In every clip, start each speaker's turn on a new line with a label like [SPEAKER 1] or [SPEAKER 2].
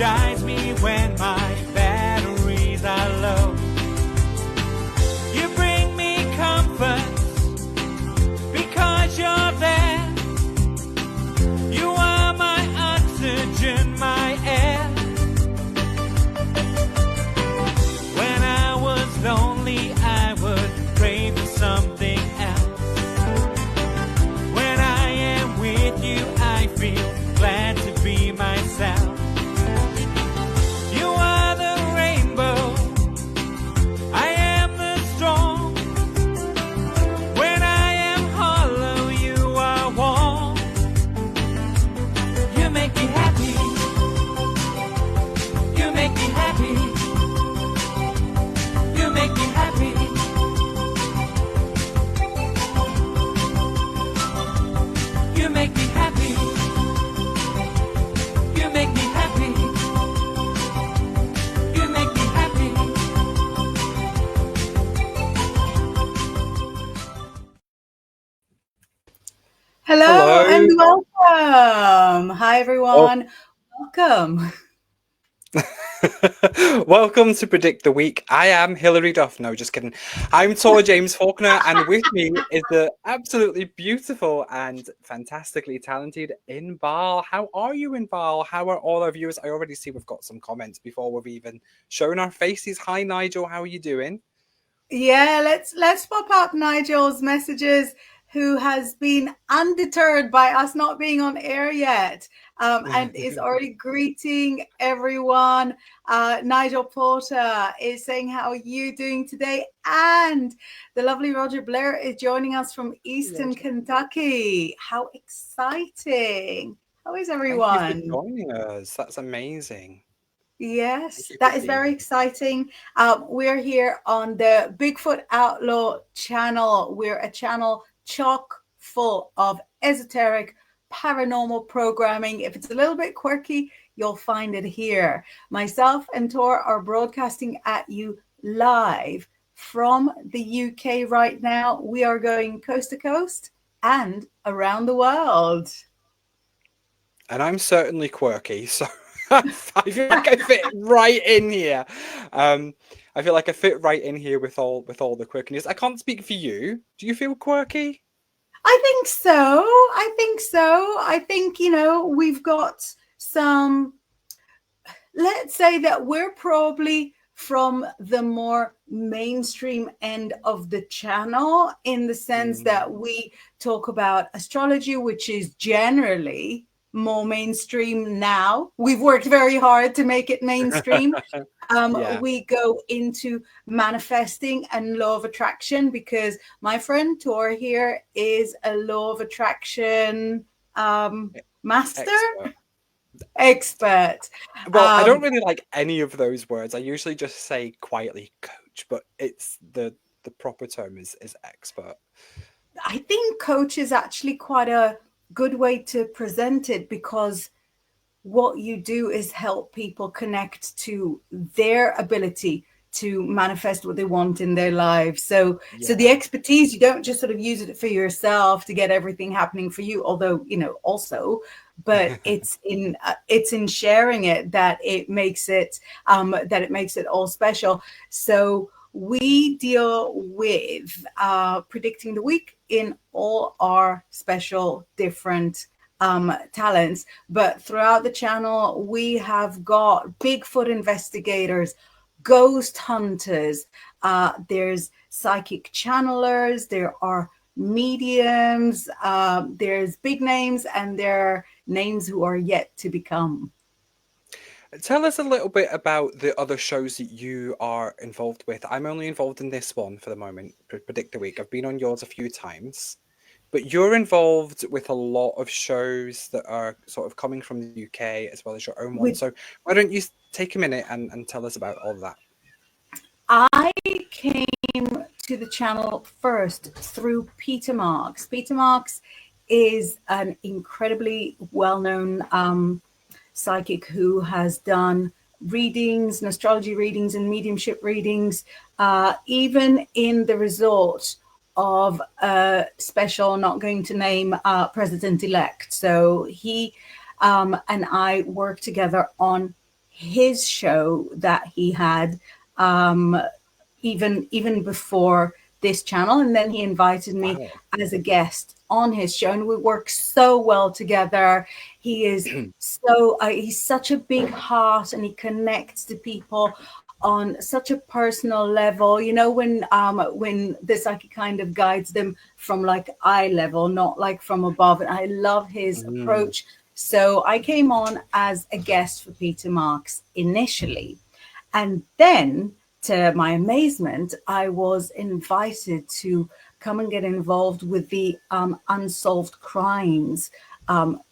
[SPEAKER 1] guides me when my batteries are low. You bring me comfort because you're there. You are my oxygen, my air. When I was lonely, I would pray for something else. When I am with you, I feel glad to be myself. You are the rainbow, I am the storm. When I am hollow, you are warm. You make me happy. You make me happy. You make me happy. You make me happy. You make me happy. You make me happy.
[SPEAKER 2] Hello and
[SPEAKER 3] Hello.
[SPEAKER 2] welcome. Hi, everyone. Welcome.
[SPEAKER 3] Welcome to Predict the Week. I am Hilary Duff. No, just kidding. I'm Tor James Faulkner, and with me is the absolutely beautiful and fantastically talented Inbal. How are you, Inbal? How are all our viewers? I already see we've got some comments before we've even shown our faces. Hi, Nigel. How are you doing?
[SPEAKER 2] Yeah, let's pop up Nigel's messages, who has been undeterred by us not being on air yet, and is already greeting everyone. Nigel Porter is saying, how are you doing today? And the lovely Roger Blair is joining us from Eastern Kentucky. How exciting. How is
[SPEAKER 3] Thank you
[SPEAKER 2] everyone?
[SPEAKER 3] for joining us. That's amazing.
[SPEAKER 2] Yes,
[SPEAKER 3] you
[SPEAKER 2] that
[SPEAKER 3] for
[SPEAKER 2] is very
[SPEAKER 3] being
[SPEAKER 2] exciting. We're here on the Bigfoot Outlaw channel. We're a channel chock full of esoteric paranormal programming. If it's a little bit quirky, you'll find it here. Myself and Tor are broadcasting at you live from the UK right now. We are going coast to coast and around the world.
[SPEAKER 3] And I'm certainly quirky, so I feel like I fit right in here. I feel like I fit right in here with all the quirkiness. I can't speak for you. Do you feel quirky?
[SPEAKER 2] I think so. I think, we've got some, let's say that we're probably from the more mainstream end of the channel, in the sense that we talk about astrology, which is generally more mainstream now. We've worked very hard to make it mainstream.
[SPEAKER 3] Yeah.
[SPEAKER 2] We go into manifesting and law of attraction, because my friend Tor here is a law of attraction master. Expert.
[SPEAKER 3] Well, I don't really like any of those words. I usually just say quietly coach, but it's the proper term is expert.
[SPEAKER 2] I think coach is actually quite a good way to present it, because what you do is help people connect to their ability to manifest what they want in their lives. So the expertise, you don't just sort of use it for yourself to get everything happening for you, although, also, but it's in sharing it that it makes it all special. So we deal with predicting the week in all our special different talents, but throughout the channel we have got Bigfoot investigators, ghost hunters, there's psychic channelers, there are mediums, there's big names, and there are names who are yet to become.
[SPEAKER 3] Tell us a little bit about the other shows that you are involved with. I'm only involved in this one for the moment, Predict the Week. I've been on yours a few times, but you're involved with a lot of shows that are sort of coming from the UK as well as your own one. So why don't you take a minute and tell us about all of that?
[SPEAKER 2] I came to the channel first through Peter Marks. Peter Marks is an incredibly well-known psychic who has done readings and astrology readings and mediumship readings, even in the resort of a special, not going to name, president-elect. So he and I work together on his show that he had, um, even before this channel, and then he invited me
[SPEAKER 3] Wow.
[SPEAKER 2] as a guest on his show, and we work so well together. He is he's such a big heart, and he connects to people on such a personal level. You know, when the psychic kind of guides them from like eye level, not like from above, and I love his
[SPEAKER 3] Mm.
[SPEAKER 2] approach. So I came on as a guest for Peter Marks initially, and then, to my amazement, I was invited to come and get involved with the Unsolved Crimes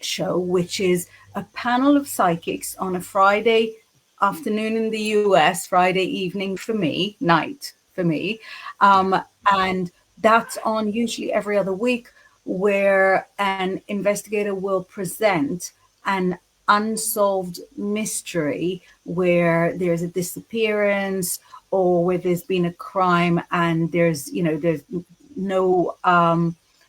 [SPEAKER 2] show, which is a panel of psychics on a Friday afternoon in the US, Friday evening for me, night for me. And that's on usually every other week, where an investigator will present an unsolved mystery where there's a disappearance or where there's been a crime and there's no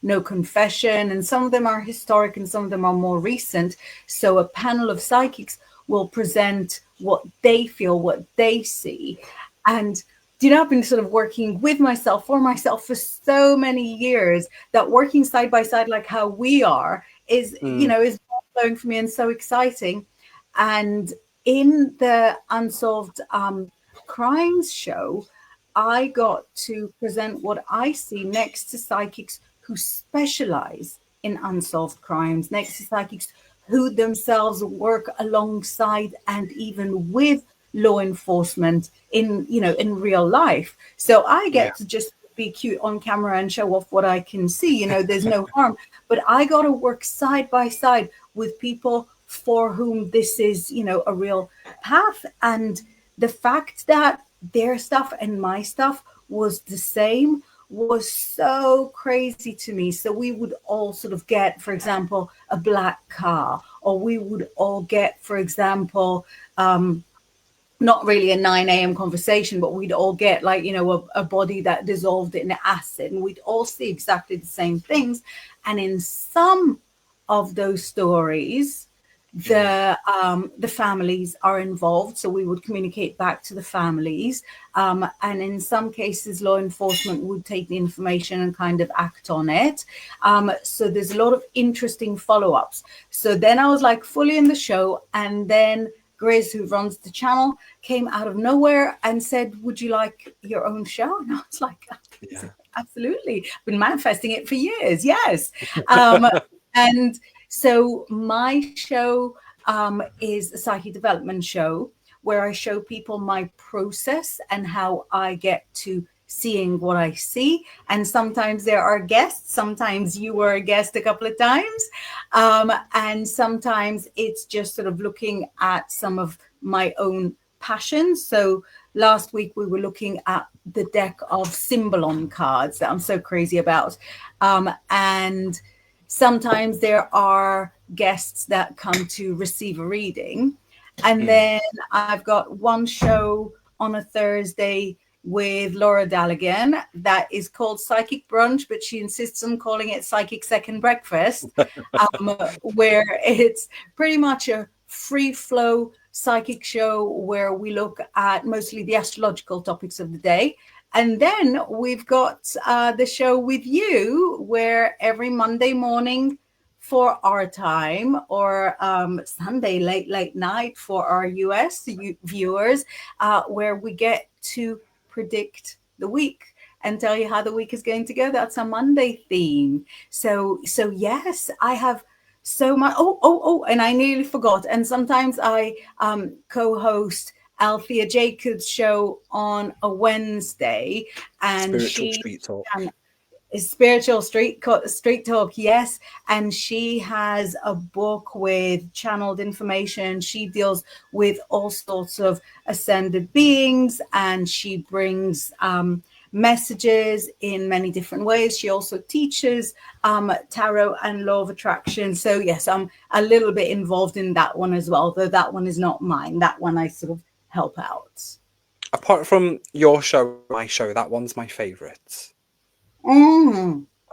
[SPEAKER 2] no confession, and some of them are historic and some of them are more recent. So a panel of psychics will present what they feel, what they see. And I've been sort of working with myself, for myself, for so many years, that working side by side like how we are is
[SPEAKER 3] Mm.
[SPEAKER 2] is flowing for me and so exciting. And in the Unsolved Crimes show, I got to present what I see next to psychics who specialize in unsolved crimes, next to psychics who themselves work alongside and even with law enforcement in real life. So I
[SPEAKER 3] Yeah.
[SPEAKER 2] get to just be cute on camera and show off what I can see. There's no harm. But I got to work side by side with people for whom this is, a real path. And the fact that their stuff and my stuff was the same was so crazy to me. So we would all sort of get, for example, a black car, or we would all get, for example, not really a 9 a.m. conversation, but we'd all get like, a body that dissolved in acid, and we'd all see exactly the same things. And in some of those stories, the families are involved, so we would communicate back to the families, and in some cases law enforcement would take the information and kind of act on it. So there's a lot of interesting follow-ups. So then I was like fully in the show, and then Grizz, who runs the channel, came out of nowhere and said, "Would you like your own show?" And I was like,
[SPEAKER 3] Yeah.
[SPEAKER 2] absolutely. I've been manifesting it for years. Yes. And so my show is a psychic development show where I show people my process and how I get to seeing what I see. And sometimes there are guests. Sometimes you were a guest a couple of times. And sometimes it's just sort of looking at some of my own passions. So last week we were looking at the deck of Symbolon cards that I'm so crazy about. And sometimes there are guests that come to receive a reading. And then I've got one show on a Thursday with Laura Dallaghan that is called Psychic Brunch, but she insists on calling it Psychic Second Breakfast, where it's pretty much a free flow psychic show where we look at mostly the astrological topics of the day. And then we've got the show with you, where every Monday morning for our time, or Sunday late night for our US viewers, where we get to predict the week and tell you how the week is going to go. That's a Monday theme. So yes, I have so much. And I nearly forgot. And sometimes I co-host Althea Jacobs' show on a Wednesday, and
[SPEAKER 3] Spiritual street talk.
[SPEAKER 2] is spiritual street talk, yes. And she has a book with channeled information. She deals with all sorts of ascended beings, and she brings messages in many different ways. She also teaches tarot and law of attraction. So yes, I'm a little bit involved in that one as well, though that one is not mine. That one I sort of help out.
[SPEAKER 3] Apart from your show, my show, that one's my favourite.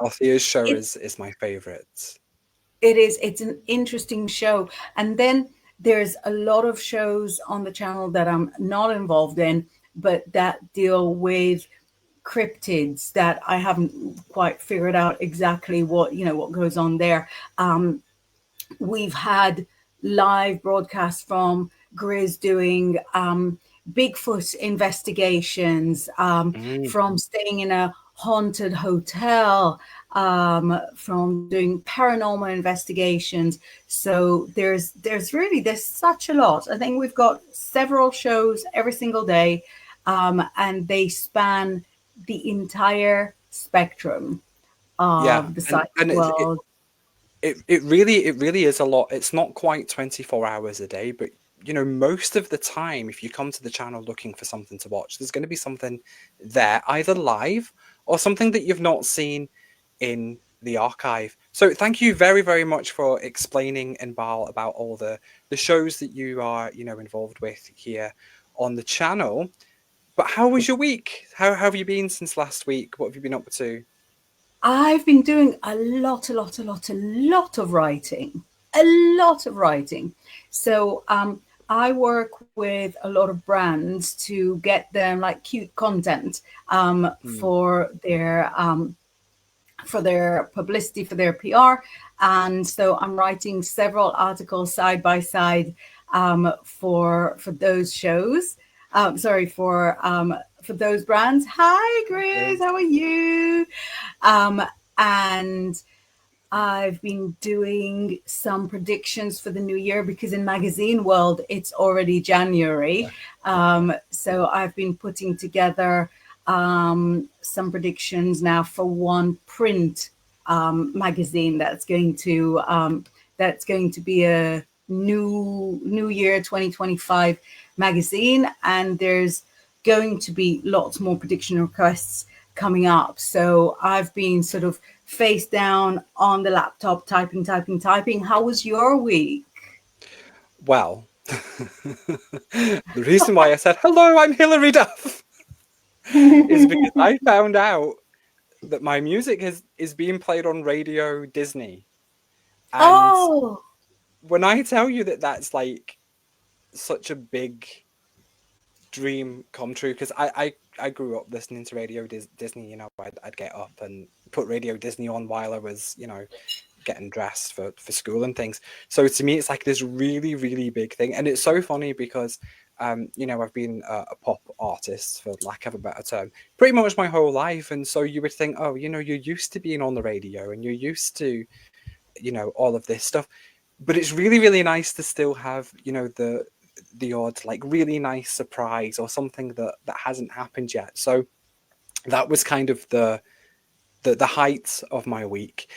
[SPEAKER 3] Althea's show is my favourite.
[SPEAKER 2] It is. It's an interesting show. And then there's a lot of shows on the channel that I'm not involved in, but that deal with cryptids that I haven't quite figured out exactly what goes on there. We've had live broadcasts from Grizz doing Bigfoot investigations,
[SPEAKER 3] Mm.
[SPEAKER 2] from staying in a haunted hotel, from doing paranormal investigations. So there's such a lot. I think we've got several shows every single day, and they span the entire spectrum
[SPEAKER 3] Yeah,
[SPEAKER 2] of the psychic
[SPEAKER 3] and
[SPEAKER 2] world.
[SPEAKER 3] it really is a lot. It's not quite 24 hours a day, but most of the time, if you come to the channel looking for something to watch, there's going to be something there, either live or something that you've not seen in the archive. So thank you very, very much for explaining, Inbal, about all the shows that you are, involved with here on the channel. But how was your week? How have you been since last week? What have you been up to?
[SPEAKER 2] I've been doing a lot of writing, a lot of writing. So I work with a lot of brands to get them like cute content
[SPEAKER 3] Hmm.
[SPEAKER 2] for their publicity, for their PR. And so I'm writing several articles side by side for those shows. Sorry, for those brands. Hi, Grizz, how are you? And I've been doing some predictions for the new year because in magazine world it's already January. So I've been putting together some predictions now for one print magazine that's going to be a new year 2025 magazine, and there's going to be lots more prediction requests coming up. So I've been sort of face down on the laptop typing. How was your week?
[SPEAKER 3] Well, the reason why I said, hello, I'm Hilary Duff, is because I found out that my music is being played on Radio Disney. And
[SPEAKER 2] Oh,
[SPEAKER 3] when I tell you that that's like such a big dream come true, because I grew up listening to Radio Disney, I'd get up and put Radio Disney on while I was, getting dressed for school and things. So to me, it's like this really, really big thing. And it's so funny because, I've been a pop artist, for lack of a better term, pretty much my whole life. And so you would think, oh, you're used to being on the radio and you're used to, all of this stuff. But it's really, really nice to still have, the odd, like, really nice surprise or something that hasn't happened yet. So that was kind of the height of my week.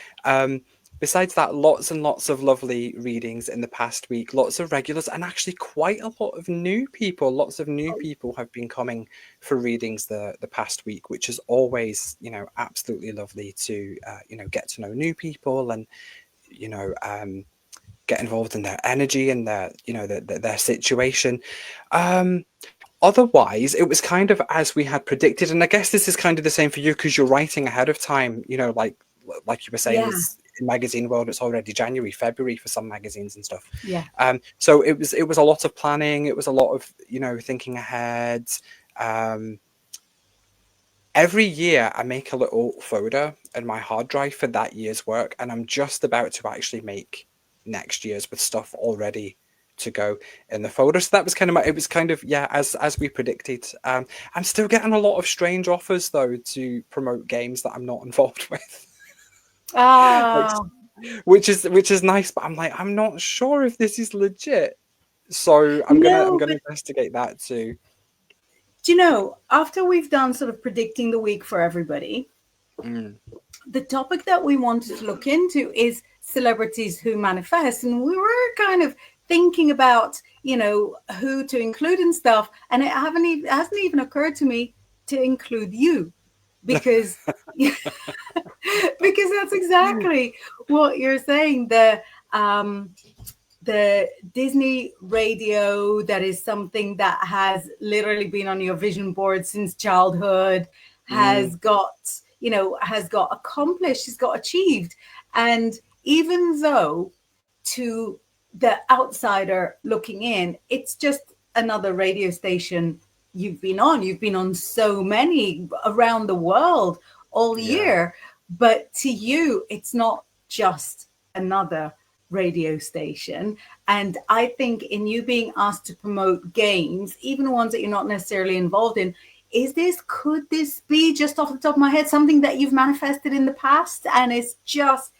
[SPEAKER 3] Besides that, lots and lots of lovely readings in the past week, lots of regulars, and actually quite a lot of new people. Lots of new people have been coming for readings the past week, which is always, absolutely lovely to, get to know new people and, get involved in their energy and their situation. Otherwise, it was kind of as we had predicted, and I guess this is kind of the same for you because you're writing ahead of time. Like you were saying,
[SPEAKER 2] yeah,
[SPEAKER 3] is in magazine world, it's already January, February for some magazines and stuff.
[SPEAKER 2] yeah.
[SPEAKER 3] So it was a lot of planning. It was a lot of thinking ahead. Every year, I make a little folder in my hard drive for that year's work, and I'm just about to actually make next year's with stuff already to go in the folder. So that was kind of it was kind of, yeah, as we predicted. I'm still getting a lot of strange offers though to promote games that I'm not involved with. Like,
[SPEAKER 2] Ah,
[SPEAKER 3] which is nice, but I'm like, I'm not sure if this is legit. So I'm gonna
[SPEAKER 2] no, but
[SPEAKER 3] investigate that too.
[SPEAKER 2] do you know, after we've done sort of predicting the week for everybody,
[SPEAKER 3] Mm.
[SPEAKER 2] the topic that we wanted to look into is celebrities who manifest. And we were kind of thinking about, who to include and stuff. And it hasn't even occurred to me to include you because because that's exactly what you're saying. The Disney radio, that is something that has literally been on your vision board since childhood,
[SPEAKER 3] Mm.
[SPEAKER 2] has accomplished, has got achieved. And even though to the outsider looking in, it's just another radio station you've been on. You've been on so many around the world all
[SPEAKER 3] Yeah.
[SPEAKER 2] year. But to you, it's not just another radio station. And I think in you being asked to promote games, even ones that you're not necessarily involved in, could this be, just off the top of my head, something that you've manifested in the past and it's just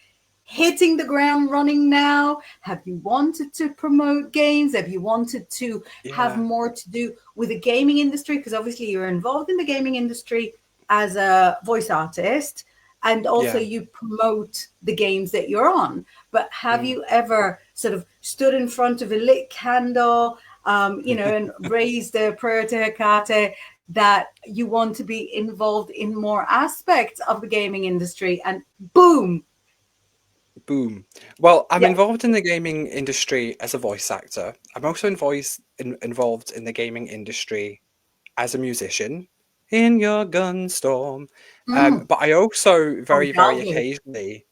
[SPEAKER 2] hitting the ground running now? Have you wanted to promote games? Have you wanted to have
[SPEAKER 3] Yeah.
[SPEAKER 2] more to do with the gaming industry? Because obviously you're involved in the gaming industry as a voice artist, and also
[SPEAKER 3] Yeah.
[SPEAKER 2] you promote the games that you're on. But have
[SPEAKER 3] Mm.
[SPEAKER 2] you ever sort of stood in front of a lit candle, and raised a prayer to Hecate that you want to be involved in more aspects of the gaming industry, and boom?
[SPEAKER 3] Boom. Well, I'm
[SPEAKER 2] Yeah.
[SPEAKER 3] involved in the gaming industry as a voice actor. I'm also involved in the gaming industry as a musician in your gunstorm.
[SPEAKER 2] Mm,
[SPEAKER 3] But I also very, very
[SPEAKER 2] undoubtedly.
[SPEAKER 3] occasionally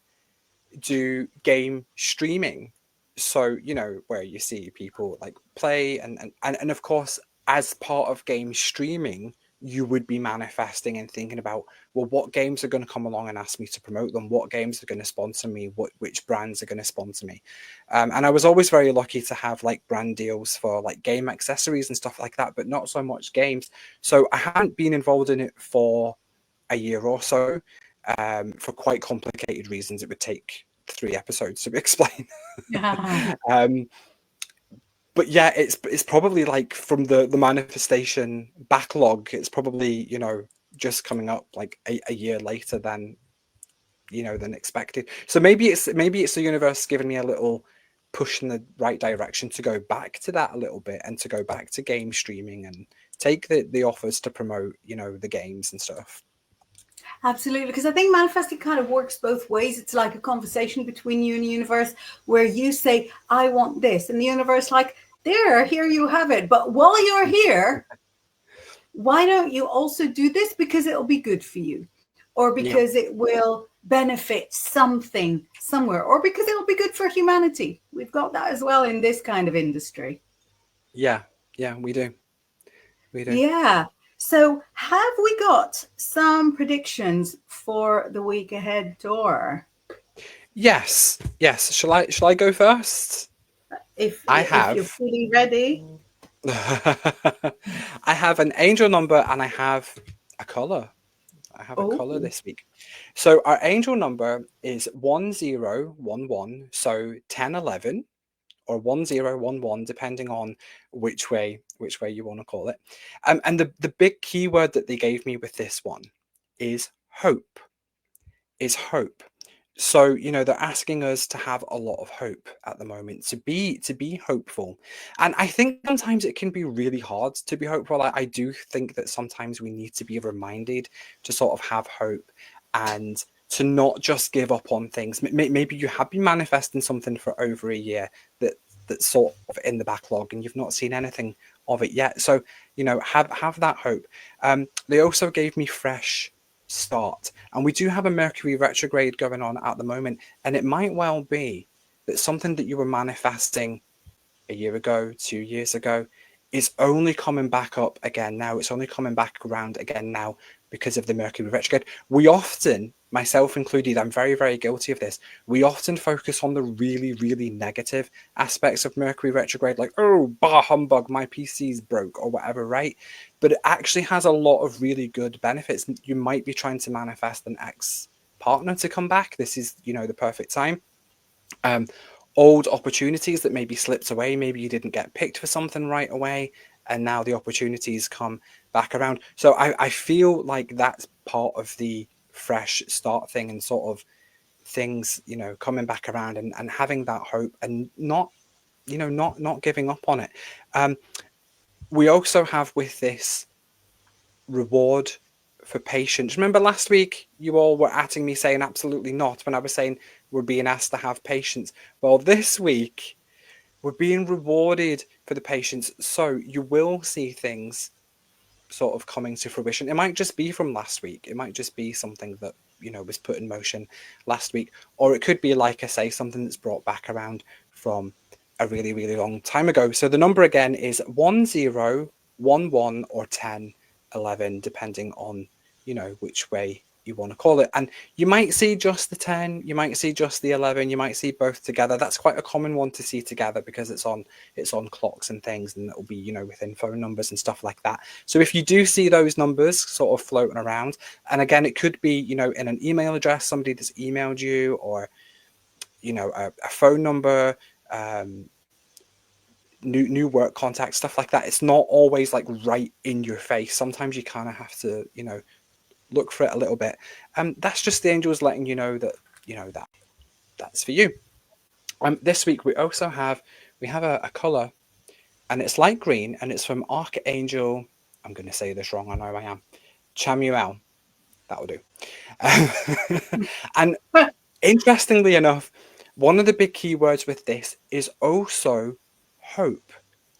[SPEAKER 3] do game streaming. So, where you see people like play and of course, as part of game streaming, you would be manifesting and thinking about, well, what games are going to come along and ask me to promote them? What games are going to sponsor me? Which brands are going to sponsor me? And I was always very lucky to have like brand deals for like game accessories and stuff like that, but not so much games. So I hadn't been involved in it for a year or so, for quite complicated reasons. It would take 3 episodes to explain.
[SPEAKER 2] Yeah.
[SPEAKER 3] um, but yeah, it's probably like from the manifestation backlog. It's probably just coming up like a year later than expected. So maybe it's the universe giving me a little push in the right direction to go back to that a little bit and to go back to game streaming and take the offers to promote the games and stuff.
[SPEAKER 2] Absolutely, because I think manifesting kind of works both ways. It's like a conversation between you and the universe where you say, I want this, and the universe like, here you have it. But while you're here, why don't you also do this, because it'll be good for you, or
[SPEAKER 3] Yeah.
[SPEAKER 2] because it will benefit something somewhere, or because it'll be good for humanity. We've got that as well in this kind of industry.
[SPEAKER 3] Yeah, yeah, we do. We do.
[SPEAKER 2] Yeah. So have we got some predictions for the week ahead, Dor?
[SPEAKER 3] Yes, yes. Shall I go first? I
[SPEAKER 2] If you're
[SPEAKER 3] have
[SPEAKER 2] fully ready.
[SPEAKER 3] I have an angel number and I have a color. I have a color
[SPEAKER 2] Oh,
[SPEAKER 3] this week. So our angel number is 1011, so 1011 or 1011, depending on which way you want to call it. And the big keyword that they gave me with this one is hope. Is hope. So they're asking us to have a lot of hope at the moment, to be hopeful. And I think sometimes it can be really hard to be hopeful. I do think that sometimes we need to be reminded to sort of have hope and to not just give up on things. Maybe you have been manifesting something for over a year that's sort of in the backlog and you've not seen anything of it yet. So have that hope. They also gave me fresh start, and we do have a Mercury retrograde going on at the moment, and it might well be that something that you were manifesting a year ago, 2 years ago, is only coming back up again now. It's only coming back around again now because of the Mercury retrograde. We often, myself included, I'm very, very guilty of this. We often focus on the really, really negative aspects of Mercury retrograde, like, oh, bah humbug, my PC's broke or whatever, right? But it actually has a lot of really good benefits. You might be trying to manifest an ex partner to come back. This is, the perfect time. Um, Old opportunities that maybe slipped away, maybe you didn't get picked for something right away, and now the opportunities come back around. So I feel like that's part of the fresh start thing and sort of things, coming back around and having that hope and not giving up on it. We also have with this reward for patience. Remember last week you all were atting me saying absolutely not when I was saying we're being asked to have patience. Well, this week we're being rewarded for the patience. So you will see things sort of coming to fruition. It might just be from last week. It might just be something that, was put in motion last week. Or it could be, like I say, something that's brought back around from a really, really long time ago. So the number again is 10, 11, or 10, 11, depending on, which way you want to call it. And you might see just the 10, you might see just the 11, you might see both together. That's quite a common one to see together because it's on clocks and things, and it'll be, within phone numbers and stuff like that. So if you do see those numbers sort of floating around, and again, it could be, in an email address, somebody that's emailed you, or, a phone number, new work contacts, stuff like that. It's not always like right in your face. Sometimes you kind of have to, look for it a little bit. That's just the angels letting you know that, that's for you. This week we also have a color, and it's light green, and it's from Archangel. I'm going to say this wrong. I know I am. Chamuel. That'll do. And interestingly enough, one of the big keywords with this is also hope.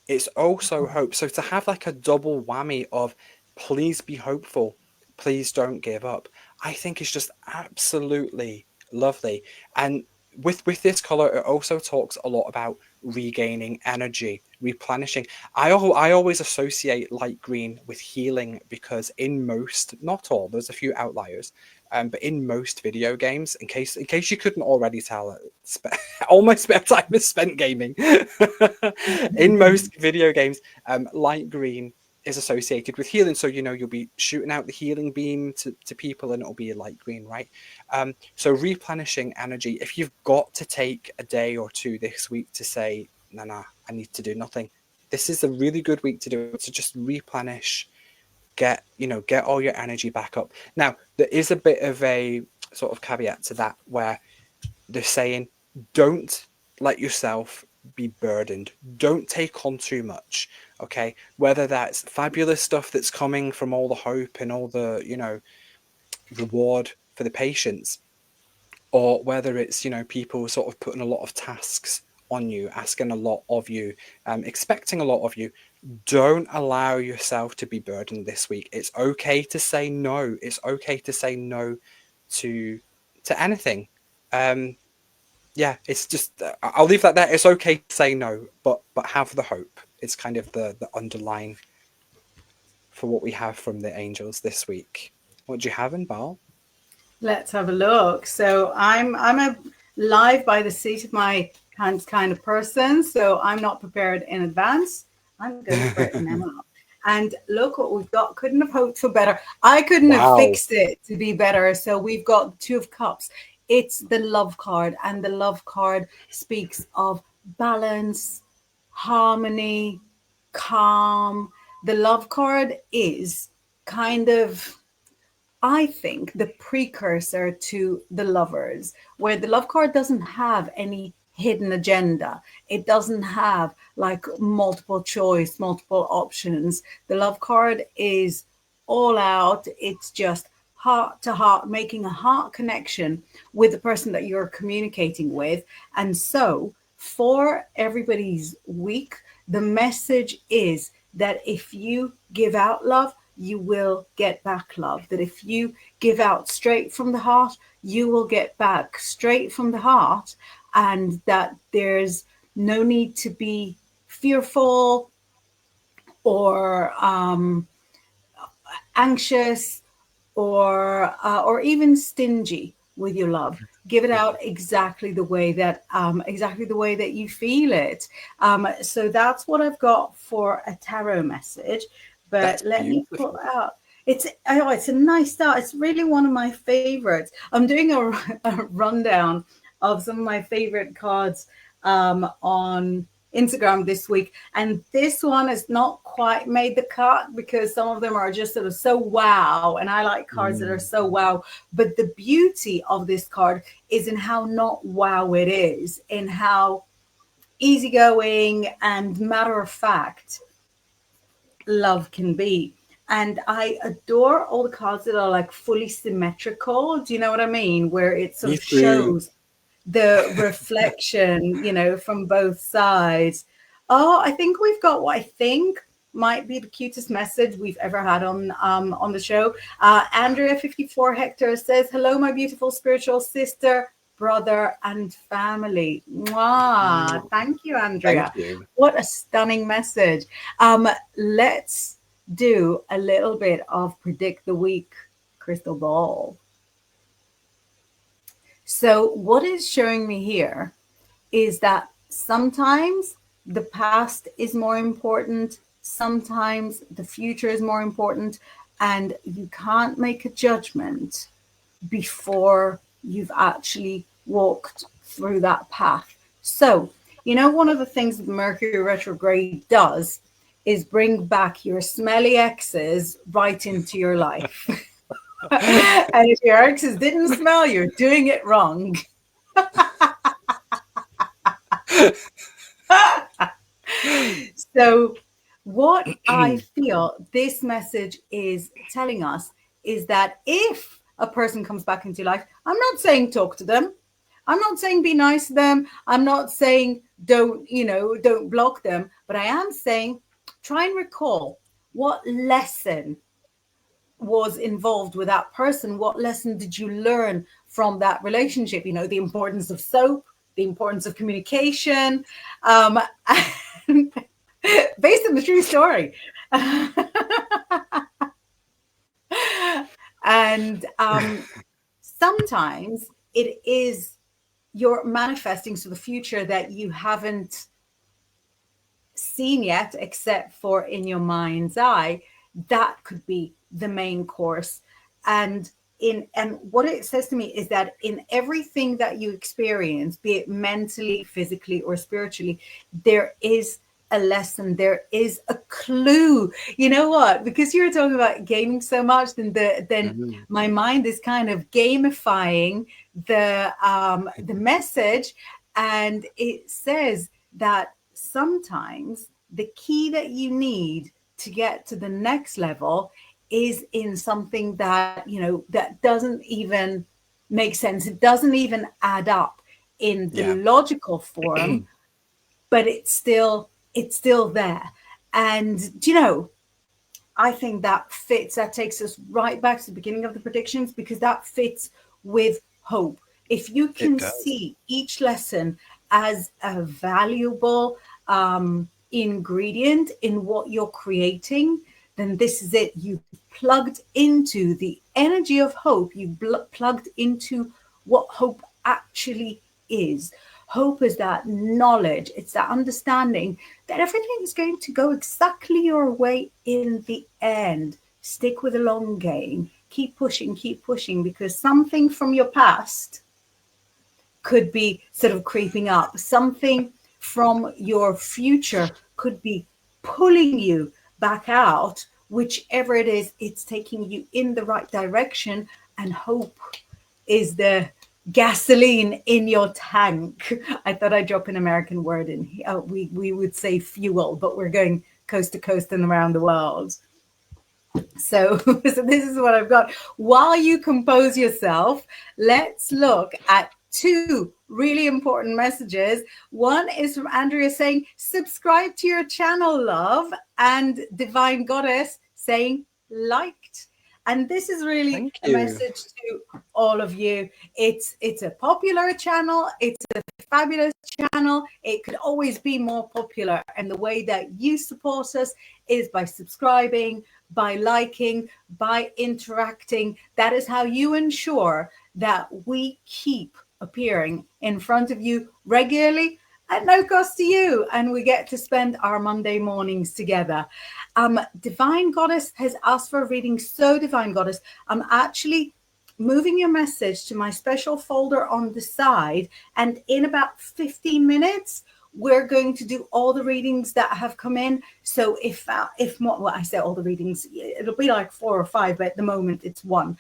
[SPEAKER 3] It's also hope. So to have like a double whammy of please be hopeful, please don't give up, I think is just absolutely lovely. And with this color, it also talks a lot about regaining energy, replenishing. I always associate light green with healing because in most, not all, there's a few outliers, but in most video games, in case you couldn't already tell, all my spare time is spent gaming. In most video games, light green is associated with healing. So, you'll be shooting out the healing beam to people and it'll be a light green, right? So replenishing energy. If you've got to take a day or two this week to say, nah, I need to do nothing, this is a really good week to do it, to just replenish, get all your energy back up. Now, there is a bit of a sort of caveat to that where they're saying, don't let yourself be burdened. Don't take on too much. Okay. Whether that's fabulous stuff that's coming from all the hope and all the, reward for the patients, or whether it's, people sort of putting a lot of tasks on you, asking a lot of you, expecting a lot of you. Don't allow yourself to be burdened this week. It's okay to say no. It's okay to say no to anything. Yeah, it's just, I'll leave that there. It's okay to say no, but have the hope. It's kind of the underline for what we have from the angels this week. What do you have in Baal?
[SPEAKER 2] Let's have a look. So I'm a live by the seat of my pants kind of person. So I'm not prepared in advance. I'm going for it now. And look what we've got. Couldn't have hoped for better. I couldn't have fixed it to be better. So we've got Two of Cups. It's the love card, and the love card speaks of balance, harmony, calm. The love card is kind of, I think, the precursor to the Lovers, where the love card doesn't have any hidden agenda. It doesn't have like multiple choice, multiple options. The love card is all out. It's just heart to heart, making a heart connection with the person that you're communicating with. And so for everybody's week, the message is that if you give out love, you will get back love. That if you give out straight from the heart, you will get back straight from the heart. And that there's no need to be fearful or anxious or even stingy with your love. Give it out exactly the way that you feel it. So that's what I've got for a tarot message. But
[SPEAKER 3] That's
[SPEAKER 2] let
[SPEAKER 3] beautiful.
[SPEAKER 2] me pull out. It's a nice start. It's really one of my favorites. I'm doing a rundown of some of my favorite cards on Instagram this week, and this one has not quite made the cut because some of them are just sort of so wow, and I like cards that are so wow. But the beauty of this card is in how not wow it is, in how easygoing and matter of fact love can be. And I adore all the cards that are like fully symmetrical. Do you know what I mean? Where it sort
[SPEAKER 3] Me
[SPEAKER 2] of
[SPEAKER 3] too.
[SPEAKER 2] shows the reflection, from both sides. Oh, I think we've got what I think might be the cutest message we've ever had on the show. Andrea 54 Hector says, "Hello, my beautiful spiritual sister. brother and family. Mwah. Thank you,
[SPEAKER 3] Thank
[SPEAKER 2] Andrea.
[SPEAKER 3] you.
[SPEAKER 2] What a stunning message. Let's do a little bit of predict the week crystal ball. So what is showing me here is that sometimes the past is more important, sometimes the future is more important, and you can't make a judgment before you've actually walked through that path. So, one of the things that Mercury retrograde does is bring back your smelly exes right into your life. And if your exes didn't smell, you're doing it wrong. So, what I feel this message is telling us is that if a person comes back into your life, I'm not saying talk to them. I'm not saying be nice to them. I'm not saying don't block them. But I am saying try and recall what lesson was involved with that person. What lesson did you learn from that relationship? The importance of soap, the importance of communication, and based on the true story. And sometimes it is you're manifesting to the future that you haven't seen yet, except for in your mind's eye. That could be the main course. And what it says to me is that in everything that you experience, be it mentally, physically, or spiritually, there is a lesson, there is a clue. You know what? Because you're talking about gaming so much, then my mind is kind of gamifying the message, and it says that sometimes the key that you need to get to the next level is in something that that doesn't even make sense. It doesn't even add up in the logical form, but it's still there. And I think that fits. That takes us right back to the beginning of the predictions, because that fits with hope. If you can see each lesson as a valuable ingredient in what you're creating, then this is it. You've plugged into the energy of hope. You've plugged into what hope actually is. Hope is that knowledge. It's that understanding that everything is going to go exactly your way in the end. Stick with the long game. Keep pushing, because something from your past could be sort of creeping up. Something from your future could be pulling you back out. Whichever it is, it's taking you in the right direction, and hope is the gasoline in your tank. I thought I'd drop an American word in here. We would say fuel, but we're going coast to coast and around the world. So this is what I've got. While you compose yourself, let's look at two really important messages. One is from Andrea saying, subscribe to your channel, love, and Divine Goddess saying, liked. And this is really a message to all of you. It's a popular channel. It's a fabulous channel. It could always be more popular. And the way that you support us is by subscribing, by liking, by interacting. That is how you ensure that we keep appearing in front of you regularly at no cost to you, and we get to spend our Monday mornings together. Divine Goddess has asked for a reading. So Divine Goddess, I'm actually moving your message to my special folder on the side, and in about 15 minutes we're going to do all the readings that have come in. So if more, well, I say all the readings, it'll be like 4 or 5, but at the moment it's 1.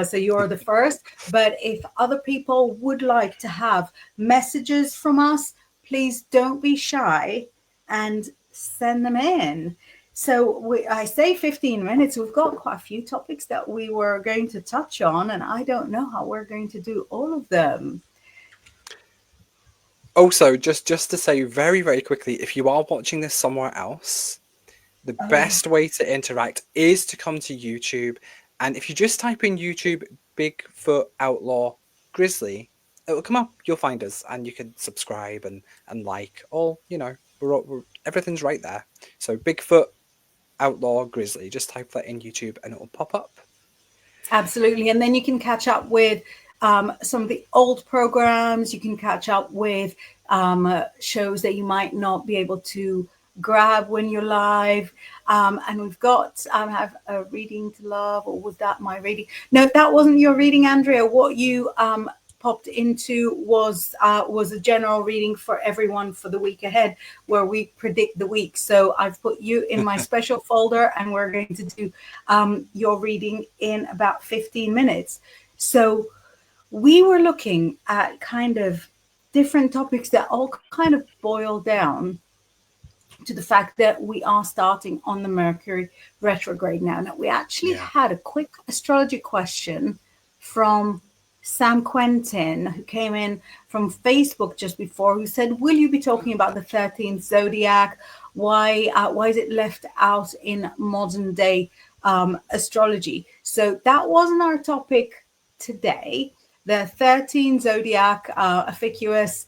[SPEAKER 2] So you're the first. But if other people would like to have messages from us, please don't be shy and send them in. So I say 15 minutes. We've got quite a few topics that we were going to touch on, and I don't know how we're going to do all of them.
[SPEAKER 3] Also, just to say very, very quickly, if you are watching this somewhere else, the best way to interact is to come to YouTube. And if you just type in YouTube, Bigfoot Outlaw Grizzly, it'll come up. You'll find us, and you can subscribe and like. All everything's right there. So Bigfoot Outlaw Grizzly. Just type that in YouTube, and it'll pop up.
[SPEAKER 2] Absolutely. And then you can catch up with some of the old programs. You can catch up with shows that you might not be able to grab when you're live. And we've got have a reading to love, or was that my reading? No, that wasn't your reading, Andrea. What you popped into was a general reading for everyone for the week ahead, where we predict the week. So I've put you in my special folder, and we're going to do your reading in about 15 minutes. So we were looking at kind of different topics that all kind of boil down to the fact that we are starting on the Mercury retrograde now. Now, we actually had a quick astrology question from Sam Quentin, who came in from Facebook just before, who said, will you be talking about the 13th zodiac? Why is it left out in modern day astrology? So that wasn't our topic today. The 13th zodiac, Ophiuchus,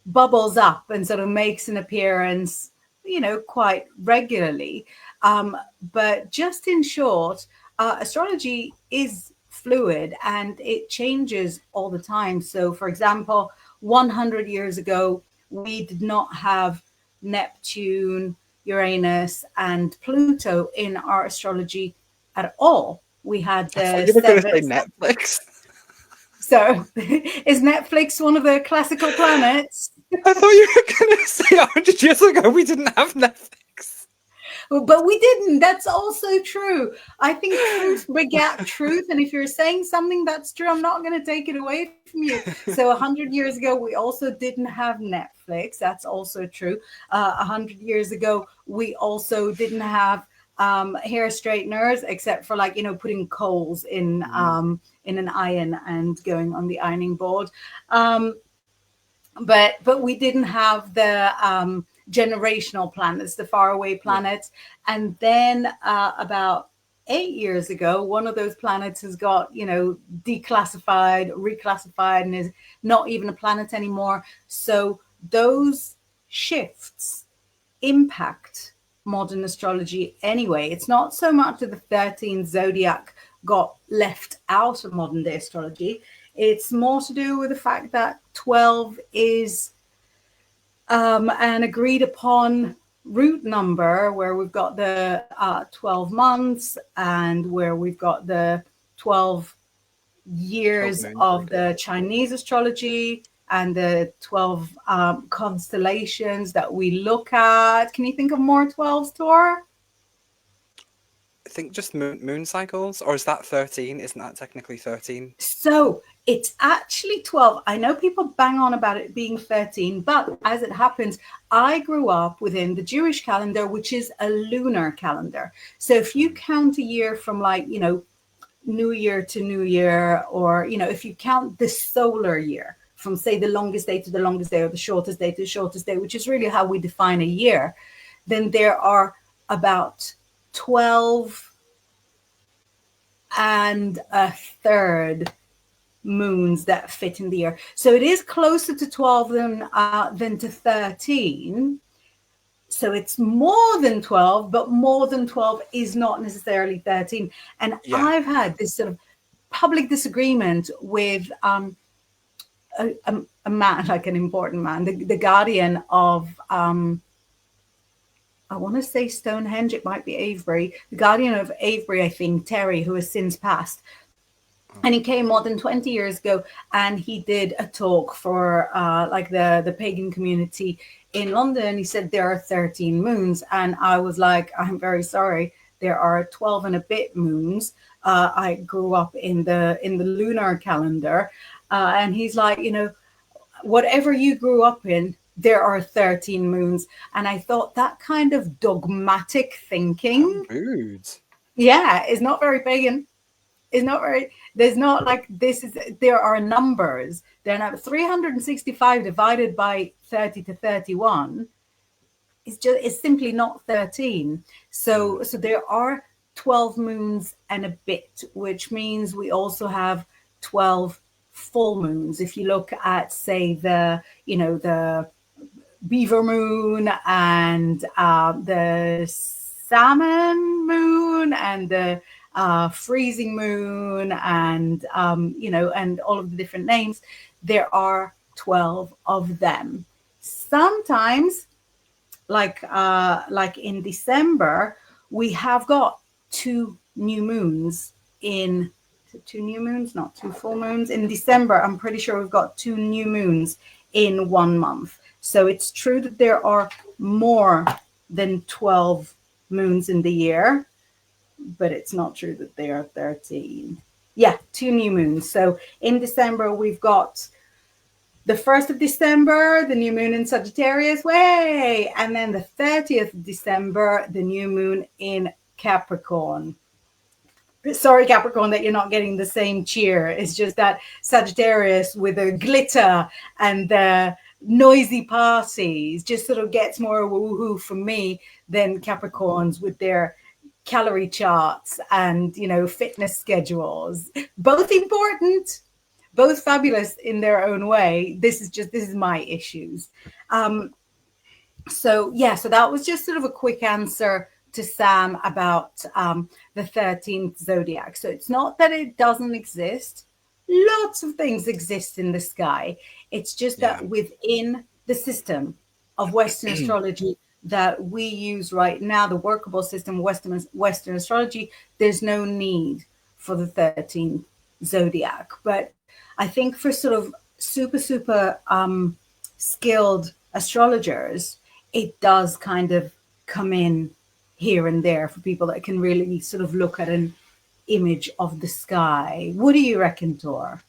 [SPEAKER 2] bubbles up and sort of makes an appearance, quite regularly. But just in short, astrology is fluid and it changes all the time. So, for example, 100 years ago, we did not have Neptune, Uranus, and Pluto in our astrology at all. We had the
[SPEAKER 3] I thought you were going to say Netflix.
[SPEAKER 2] So, is Netflix one of the classical planets?
[SPEAKER 3] I thought you were going to say 100 years ago we didn't have Netflix.
[SPEAKER 2] But we didn't. That's also true. I think truth begat truth. And if you're saying something that's true, I'm not going to take it away from you. So 100 years ago, we also didn't have Netflix. That's also true. 100 years ago, we also didn't have hair straighteners, except for putting coals in an iron and going on the ironing board. But we didn't have the generational planets, the faraway planets. And then about 8 years ago, one of those planets has got, declassified, reclassified, and is not even a planet anymore. So those shifts impact modern astrology anyway. It's not so much that the 13th zodiac got left out of modern day astrology. It's more to do with the fact that 12 is an agreed upon root number, where we've got the 12 months and where we've got the 12 years of the Chinese astrology and the 12 constellations that we look at. Can you think of more 12s, Tor?
[SPEAKER 3] I think just moon cycles, or is that 13? Isn't that technically 13?
[SPEAKER 2] So it's actually 12. I know people bang on about it being 13, but as it happens, I grew up within the Jewish calendar, which is a lunar calendar. So if you count a year from New Year to New Year, or, if you count the solar year from, say, the longest day to the longest day, or the shortest day to the shortest day, which is really how we define a year, then there are about 12 and a third moons that fit in the year. So it is closer to 12 than to 13. So it's more than 12, but more than 12 is not necessarily 13. And I've had this sort of public disagreement with a man, like an important man, the guardian of I want to say Stonehenge, it might be Avebury, the guardian of Avebury, I think, Terry, who has since passed. And he came more than 20 years ago, and he did a talk for the pagan community in London. He said there are 13 moons. And I was like, I'm very sorry. There are 12 and a bit moons. I grew up in the lunar calendar. And he's like, whatever you grew up in, there are 13 moons. And I thought that kind of dogmatic thinking, is not very pagan. It's not very, there's not there are numbers. They're now 365 divided by 30 to 31. It's simply not 13. So there are 12 moons and a bit, which means we also have 12 full moons. If you look at, say, the beaver moon and the salmon moon and the freezing moon and and all of the different names, there are 12 of them. Sometimes, like in December, we have got two new moons in two new moons, not two full moons. In December, I'm pretty sure we've got two new moons in 1 month. So it's true that there are more than 12 moons in the year, but it's not true that there are 13. Yeah, two new moons. So in December, we've got the 1st of December, the new moon in Sagittarius, way! And then the 30th of December, the new moon in Capricorn. Sorry, Capricorn, that you're not getting the same cheer. It's just that Sagittarius with the glitter and the noisy parties just sort of gets more woohoo from me than Capricorns with their calorie charts and, fitness schedules. Both important, both fabulous in their own way. This is my issues. So that was just sort of a quick answer to Sam about the 13th zodiac. So it's not that it doesn't exist. Lots of things exist in the sky. It's just that within the system of Western astrology that we use right now, the workable system of Western astrology, there's no need for the 13th zodiac. But I think for sort of super skilled astrologers, it does kind of come in here and there for people that can really sort of look at an image of the sky. What do you reckon, Tor?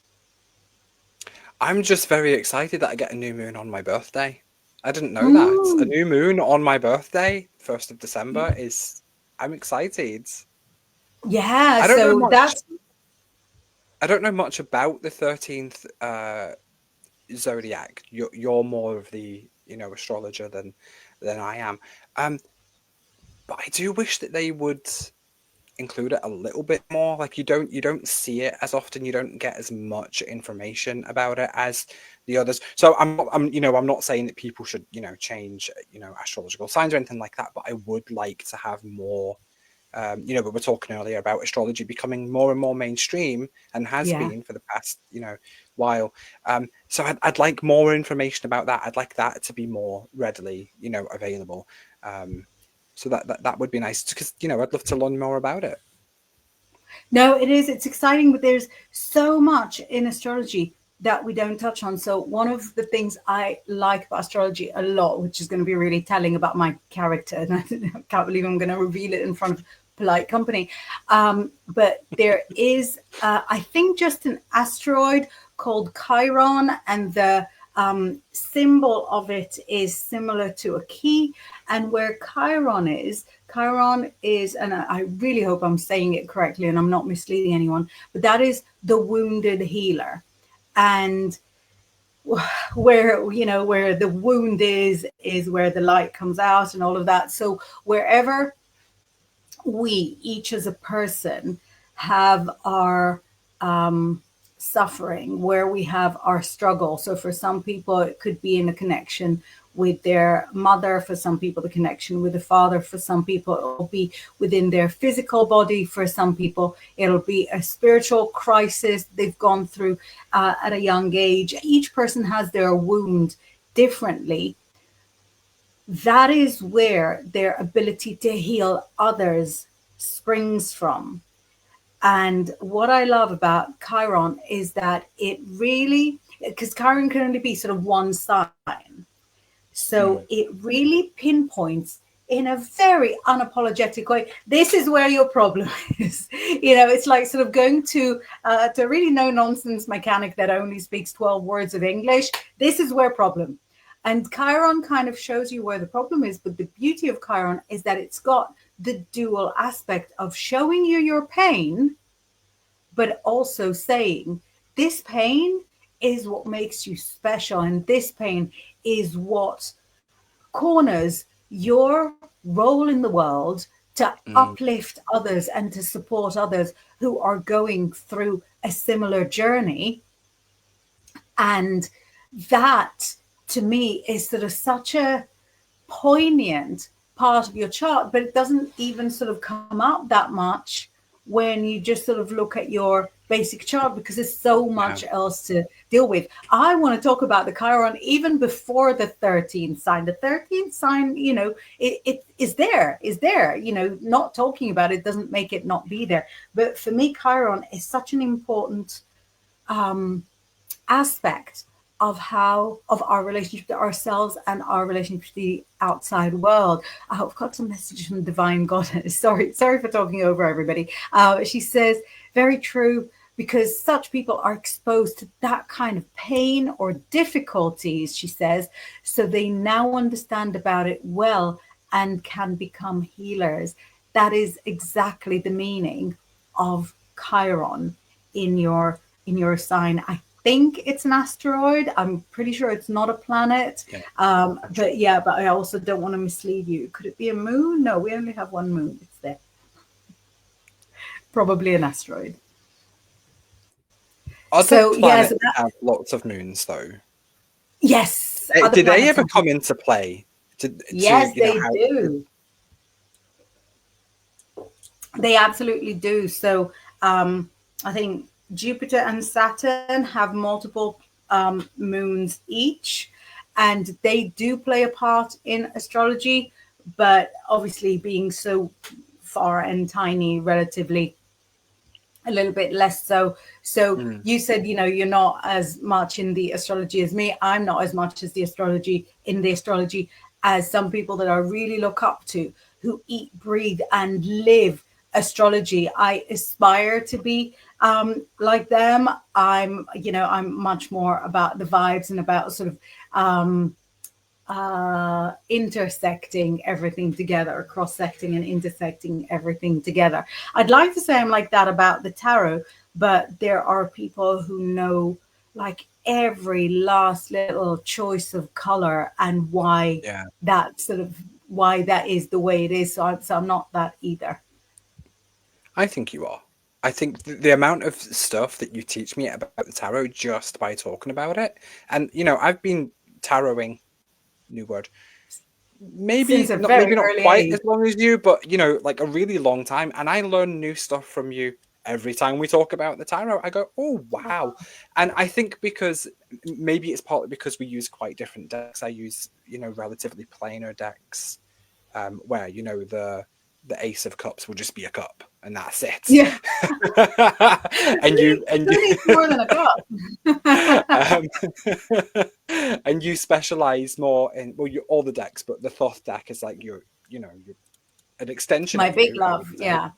[SPEAKER 3] I'm just very excited that I get a new moon on my birthday. I didn't know that. A new moon on my birthday, 1st of December, I'm excited.
[SPEAKER 2] Yeah,
[SPEAKER 3] I don't know much about the 13th zodiac. You're more of the astrologer than I am. But I do wish that they would include it a little bit more. Like you don't see it as often. You don't get as much information about it as the others. So I'm not saying that people should change astrological signs or anything like that. But I would like to have more. We were talking earlier about astrology becoming more and more mainstream and has been for the past while. So I'd like more information about that. I'd like that to be more readily available. So that would be nice because I'd love to learn more about it.
[SPEAKER 2] No, it is. It's exciting, but there's so much in astrology that we don't touch on. So one of the things I like about astrology a lot, which is going to be really telling about my character, and I can't believe I'm going to reveal it in front of polite company. But there is, I think, just an asteroid called Chiron, and the symbol of it is similar to a key. And where Chiron is, and I really hope I'm saying it correctly and I'm not misleading anyone, but that is the wounded healer. And where the wound is where the light comes out and all of that. So wherever we each as a person have our suffering, where we have our struggle. So for some people, it could be in a connection with their mother. For some people, the connection with the father. For some people, it will be within their physical body. For some people, it'll be a spiritual crisis they've gone through at a young age. Each person has their wound differently. That is where their ability to heal others springs from. And what I love about Chiron is that it really, because Chiron can only be sort of one sign. So it really pinpoints in a very unapologetic way. This is where your problem is. It's like sort of going to a really no nonsense mechanic that only speaks 12 words of English. This is where problem. And Chiron kind of shows you where the problem is. But the beauty of Chiron is that it's got the dual aspect of showing you your pain, but also saying this pain is what makes you special. And this pain is what corners your role in the world to uplift others and to support others who are going through a similar journey. And that to me is sort of such a poignant part of your chart, but it doesn't even sort of come up that much when you just sort of look at your basic chart, because there's so much else to deal with. I want to talk about the Chiron even before the 13th sign. The 13th sign, you know, it is there, you know, not talking about it doesn't make it not be there. But for me, Chiron is such an important aspect of our relationship to ourselves and our relationship to the outside world. I've got some messages from Divine Goddess. Sorry for talking over everybody. She says, very true, because such people are exposed to that kind of pain or difficulties, she says, so they now understand about it well and can become healers. That is exactly the meaning of Chiron in your sign. I think it's an asteroid. I'm pretty sure it's not a planet. But I also don't want to mislead you. Could it be a moon? No, we only have one moon. It's there. Probably an asteroid.
[SPEAKER 3] Other planets have lots of moons, though.
[SPEAKER 2] Yes.
[SPEAKER 3] Did they ever come into play?
[SPEAKER 2] Yes, they do. They absolutely do. So I think Jupiter and Saturn have multiple moons each, and they do play a part in astrology, but obviously being so far and tiny relatively, a little bit less so. So you said, you know, you're not as much in the astrology as me. I'm not as much as the astrology as some people that I really look up to, who eat, breathe, and live astrology. I aspire to be like them. I'm much more about the vibes and about sort of intersecting everything together, cross-secting and intersecting everything together. I'd like to say I'm like that about the tarot, but there are people who know like every last little choice of color and why that is the way it is. So I'm not that either.
[SPEAKER 3] I think you are. I think the amount of stuff that you teach me about the tarot just by talking about it, and you know, I've been taroting, new word, maybe not quite
[SPEAKER 2] age.
[SPEAKER 3] as long as you, but you know, like a really long time, and I learn new stuff from you every time we talk about the tarot. I go, oh wow. And I think because maybe it's partly because we use quite different decks. I use, you know, relatively plainer decks, where, you know, the Ace of Cups will just be a cup and that's it.
[SPEAKER 2] Yeah.
[SPEAKER 3] and you
[SPEAKER 2] need more than a cup.
[SPEAKER 3] And you specialize more in, well, all the decks, but the Thoth deck is like your, you know, your an extension
[SPEAKER 2] My
[SPEAKER 3] of
[SPEAKER 2] big
[SPEAKER 3] you,
[SPEAKER 2] love. Yeah.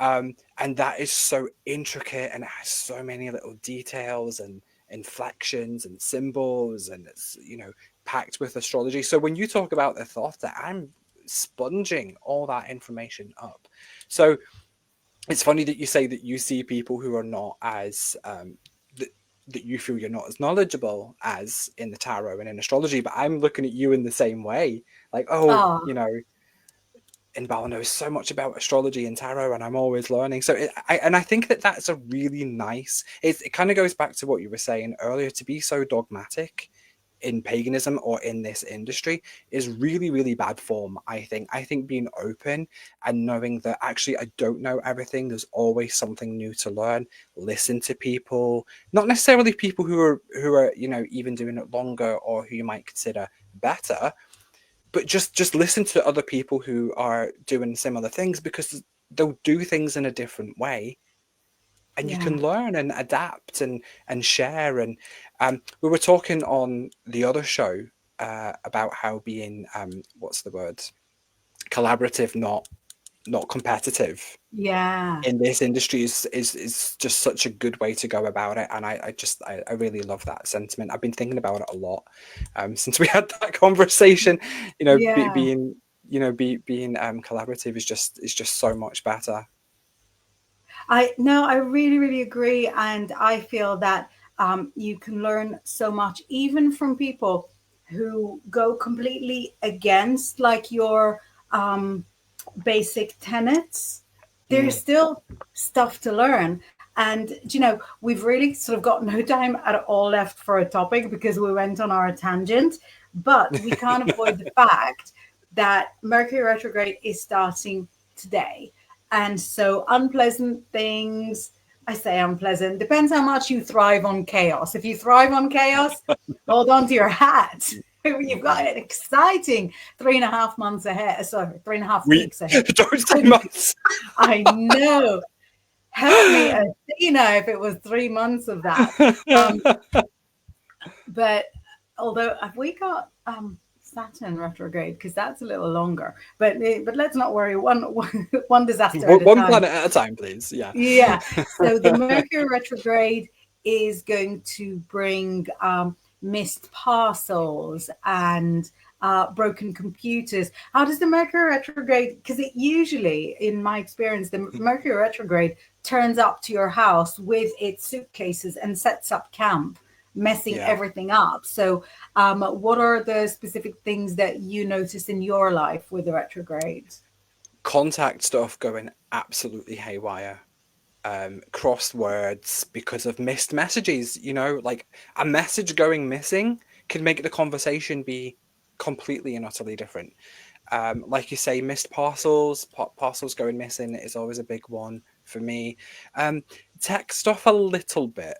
[SPEAKER 3] And that is so intricate and it has so many little details and inflections and symbols, and it's, you know, packed with astrology. So when you talk about the Thoth deck, I'm sponging all that information up. So it's funny that you say that you see people who are not as that you feel you're not as knowledgeable as in the tarot and in astrology, but I'm looking at you in the same way, like, you know, Inbal knows so much about astrology and tarot, and I'm always learning. So I think that that's a really nice, it kind of goes back to what you were saying earlier. To be so dogmatic in paganism or in this industry is really, really bad form. I think being open and knowing that actually I don't know everything, there's always something new to learn. Listen to people, not necessarily people who are, you know, even doing it longer or who you might consider better, but just listen to other people who are doing similar things, because they'll do things in a different way. And you can learn and adapt and share. And we were talking on the other show about how being what's the word, collaborative, not competitive, in this industry is just such a good way to go about it. And I really love that sentiment. I've been thinking about it a lot since we had that conversation. You know, being collaborative is just so much better.
[SPEAKER 2] I really, really agree. And I feel that you can learn so much, even from people who go completely against like your basic tenets. There's still stuff to learn. And we've really sort of got no time at all left for a topic because we went on our tangent, but we can't avoid the fact that Mercury retrograde is starting today. And so unpleasant things, I say unpleasant, depends how much you thrive on chaos. If you thrive on chaos, hold on to your hat. You've got an exciting 3.5 months ahead. Sorry, 3.5 weeks ahead.
[SPEAKER 3] Don't say months.
[SPEAKER 2] I know. Help me, Athena, if it was 3 months of that. But although, have we got Saturn retrograde? Because that's a little longer. But let's not worry. One disaster at a
[SPEAKER 3] One
[SPEAKER 2] time.
[SPEAKER 3] planet at a time, please. Yeah.
[SPEAKER 2] Yeah. So the Mercury retrograde is going to bring missed parcels and broken computers. How does the Mercury retrograde? Because it usually, in my experience, the Mercury retrograde turns up to your house with its suitcases and sets up camp, messing everything up. So what are the specific things that you notice in your life with the retrograde?
[SPEAKER 3] Contact stuff going absolutely haywire. Crossed words because of missed messages. Like a message going missing can make the conversation be completely and utterly different. Like you say, missed parcels going missing is always a big one for me. Tech stuff a little bit,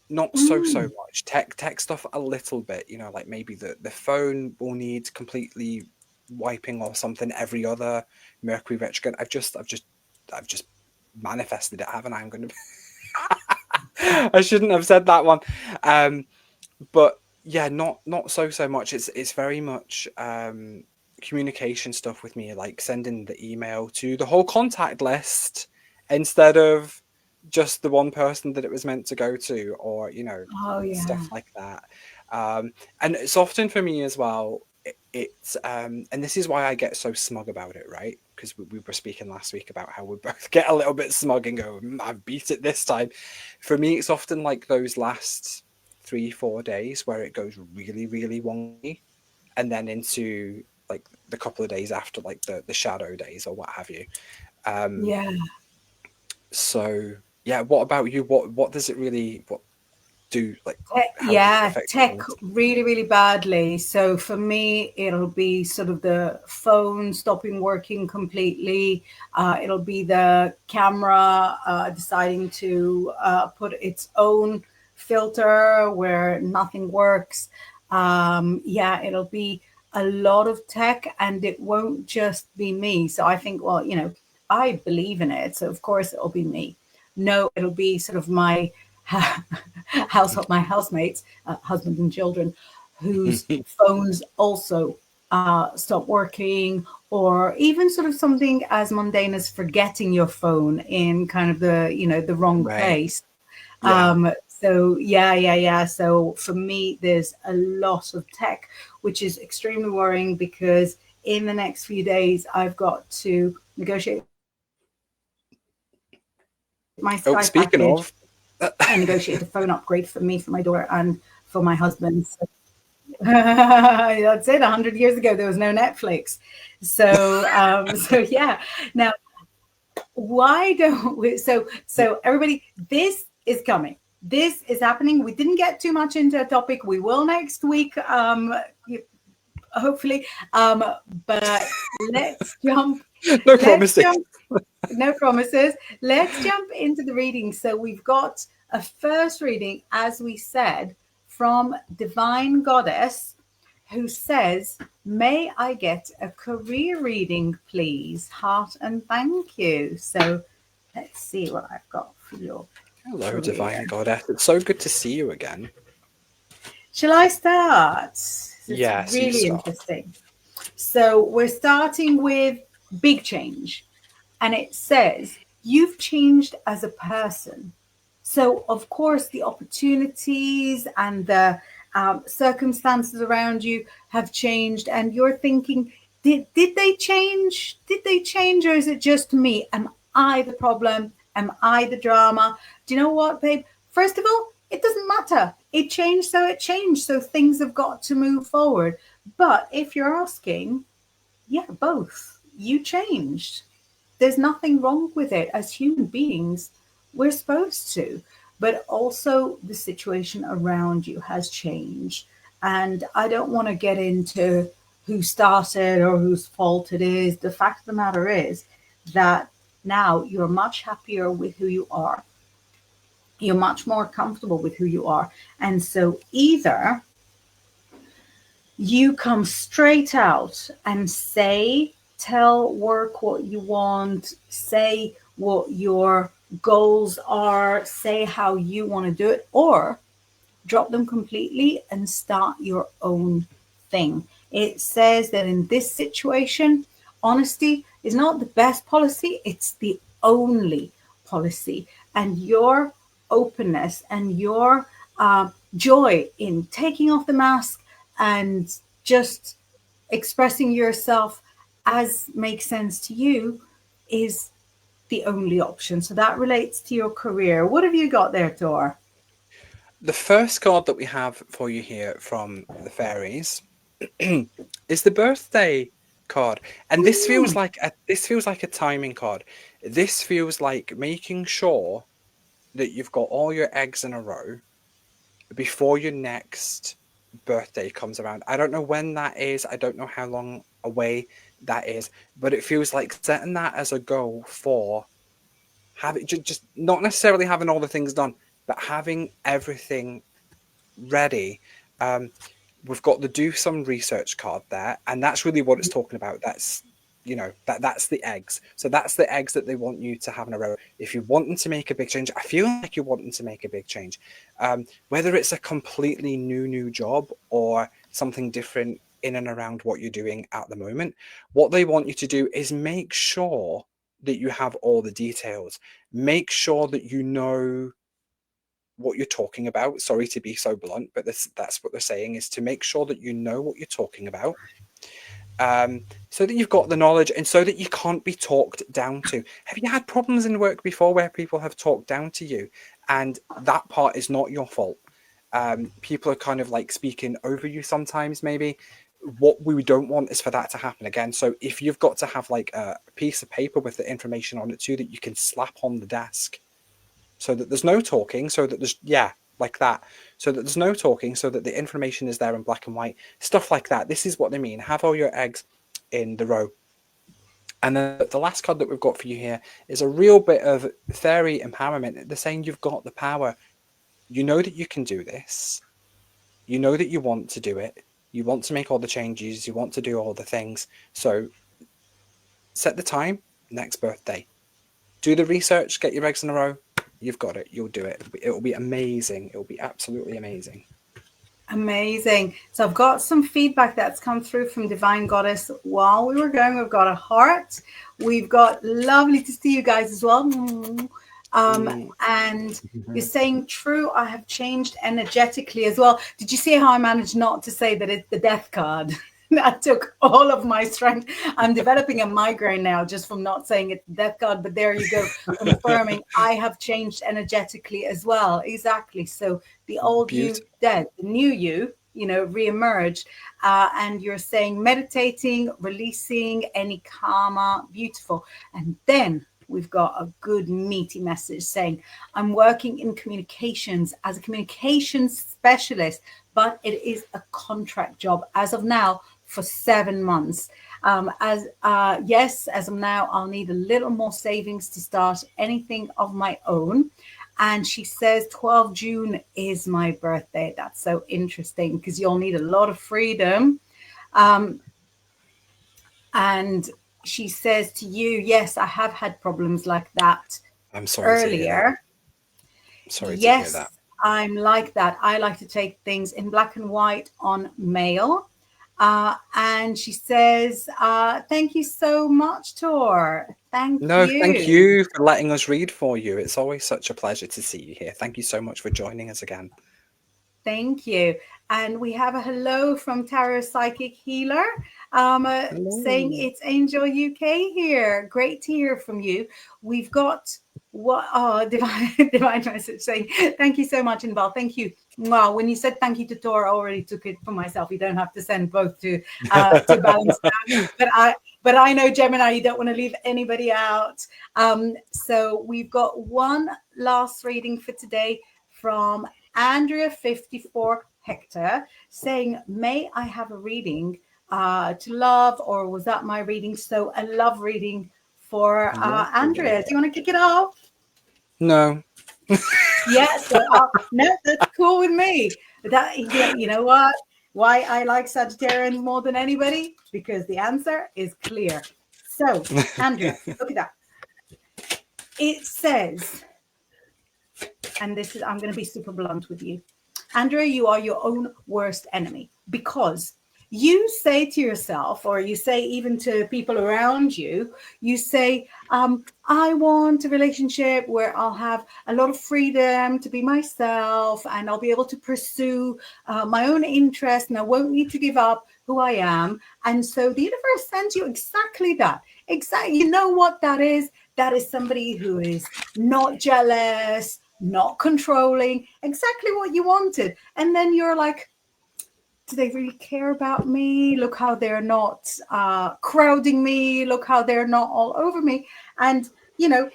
[SPEAKER 3] not so much. Tech stuff a little bit. Like maybe the phone will need completely wiping or something every other Mercury retrograde. I've just manifested it, haven't I? I'm going to. I shouldn't have said that one. But yeah, not so much. It's very much communication stuff with me, like sending the email to the whole contact list instead of just the one person that it was meant to go to, or stuff like that. And it's often for me as well. It's and this is why I get so smug about it, right? Because we were speaking last week about how we both get a little bit smug and go, I've beat it this time. For me, it's often like those last 3-4 days where it goes really, really wonky, and then into like the couple of days after, like the shadow days or what have you. So yeah, what about you? What does it really do? Like
[SPEAKER 2] tech really, really badly. So for me, it'll be sort of the phone stopping working completely. It'll be the camera deciding to put its own filter where nothing works. It'll be a lot of tech, and it won't just be me. So I think, well, I believe in it, so of course it'll be me. No, it'll be sort of my my housemates, husband and children, whose phones also stop working, or even sort of something as mundane as forgetting your phone in kind of the wrong place. So for me, there's a lot of tech, which is extremely worrying, because in the next few days I've got to negotiate my Sky
[SPEAKER 3] speaking
[SPEAKER 2] package.
[SPEAKER 3] of,
[SPEAKER 2] I negotiate a phone upgrade for me, for my daughter, and for my husband. So, that's it. 100 years ago, there was no Netflix. So yeah. Now, why don't we? So everybody, this is coming. This is happening. We didn't get too much into a topic. We will next week, hopefully. But let's jump.
[SPEAKER 3] No promises.
[SPEAKER 2] No promises. Let's jump into the reading. So we've got a first reading, as we said, from Divine Goddess, who says, "May I get a career reading, please? Heart and thank you." So let's see what I've got for you.
[SPEAKER 3] Hello, career. Divine Goddess. It's so good to see you again.
[SPEAKER 2] Shall I start?
[SPEAKER 3] Yes,
[SPEAKER 2] really interesting. So we're starting with big change. And it says, you've changed as a person. So, of course, the opportunities and the circumstances around you have changed. And you're thinking, did they change? Did they change? Or is it just me? Am I the problem? Am I the drama? Do you know what, babe? First of all, it doesn't matter. It changed, so it changed. So things have got to move forward. But if you're asking, yeah, both. You changed. There's nothing wrong with it. As human beings, we're supposed to. But also the situation around you has changed. And I don't want to get into who started or whose fault it is. The fact of the matter is that now you're much happier with who you are. You're much more comfortable with who you are. And so either you come straight out and tell work what you want, say what your goals are, say how you want to do it, or drop them completely and start your own thing. It says that in this situation, honesty is not the best policy, it's the only policy. And your openness and your joy in taking off the mask and just expressing yourself as makes sense to you is the only option. So that relates to your career. What have you got there, Tor?
[SPEAKER 3] The first card that we have for you here from the fairies is the birthday card, and this feels like a timing card. This feels like making sure that you've got all your eggs in a row before your next birthday comes around. I don't know when that is. I don't know how long away that is, but it feels like setting that as a goal for having just not necessarily having all the things done, but having everything ready. We've got the do some research card there, and that's really what it's talking about. That's that's the eggs. So that's the eggs that they want you to have in a row. If you're wanting to make a big change, I feel like you're wanting to make a big change, whether it's a completely new job or something different in and around what you're doing at the moment. What they want you to do is make sure that you have all the details. Make sure that you know what you're talking about. Sorry to be so blunt, but that's what they're saying, is to make sure that you know what you're talking about, so that you've got the knowledge and so that you can't be talked down to. Have you had problems in work before where people have talked down to you and that part is not your fault? People are kind of like speaking over you sometimes, maybe. What we don't want is for that to happen again. So if you've got to have like a piece of paper with the information on it too that you can slap on the desk, so that there's no talking, so that there's, like that, so that there's no talking, so that the information is there in black and white, stuff like that. This is what they mean. Have all your eggs in the row. And then the last card that we've got for you here is a real bit of fairy empowerment. They're saying you've got the power. You know that you can do this. You know that you want to do it. You want to make all the changes. You want to do all the things. So set the time, next birthday. Do the research, get your eggs in a row. You've got it. You'll do it. It'll be amazing. It'll be absolutely amazing.
[SPEAKER 2] Amazing. So I've got some feedback that's come through from Divine Goddess while we were going. We've got a heart. We've got lovely to see you guys as well. And you're saying true, I have changed energetically as well. Did you see how I managed not to say that it's the death card? That took all of my strength. I'm developing a migraine now just from not saying it's the death card, but there you go, confirming I have changed energetically as well. Exactly. So the old you dead, the new you reemerged, and you're saying meditating, releasing any karma, beautiful. And then we've got a good meaty message saying, I'm working in communications as a communications specialist, but it is a contract job as of now for 7 months. As of now, I'll need a little more savings to start anything of my own. And she says 12 June is my birthday. That's so interesting because you'll need a lot of freedom. And she says to you, yes, I have had problems like that.
[SPEAKER 3] I'm sorry to hear that. I'm sorry to hear that.
[SPEAKER 2] I'm like that. I like to take things in black and white on mail. And she says, thank you so much, Tor. Thank
[SPEAKER 3] you for letting us read for you. It's always such a pleasure to see you here. Thank you so much for joining us again.
[SPEAKER 2] Thank you. And we have a hello from Tarot Psychic Healer, saying it's Angel UK here. Great to hear from you. We've got What? Oh, divine message saying thank you so much, Inval. Thank you. Wow, when you said thank you to Tor, I already took it for myself. You don't have to send both to balance out. But I know, Gemini, you don't want to leave anybody out. So we've got one last reading for today from Andrea 54 Hector saying, may I have a reading to love, or was that my reading? So a love reading for Andrea. Do you want to kick it off?
[SPEAKER 3] No.
[SPEAKER 2] Yes. No, that's cool with me. That, you know what? Why I like Sagittarians more than anybody? Because the answer is clear. So, Andrea, look at that. It says, and this is, I'm going to be super blunt with you. Andrea, you are your own worst enemy, because you say to yourself, or you say even to people around you, you say, I want a relationship where I'll have a lot of freedom to be myself, and I'll be able to pursue my own interest, and I won't need to give up who I am. And so the universe sends you exactly that. Exactly. You know what that is? That is somebody who is not jealous, not controlling, exactly what you wanted. And then you're like, do they really care about me? Look how they're not crowding me. Look how they're not all over me. And, you know,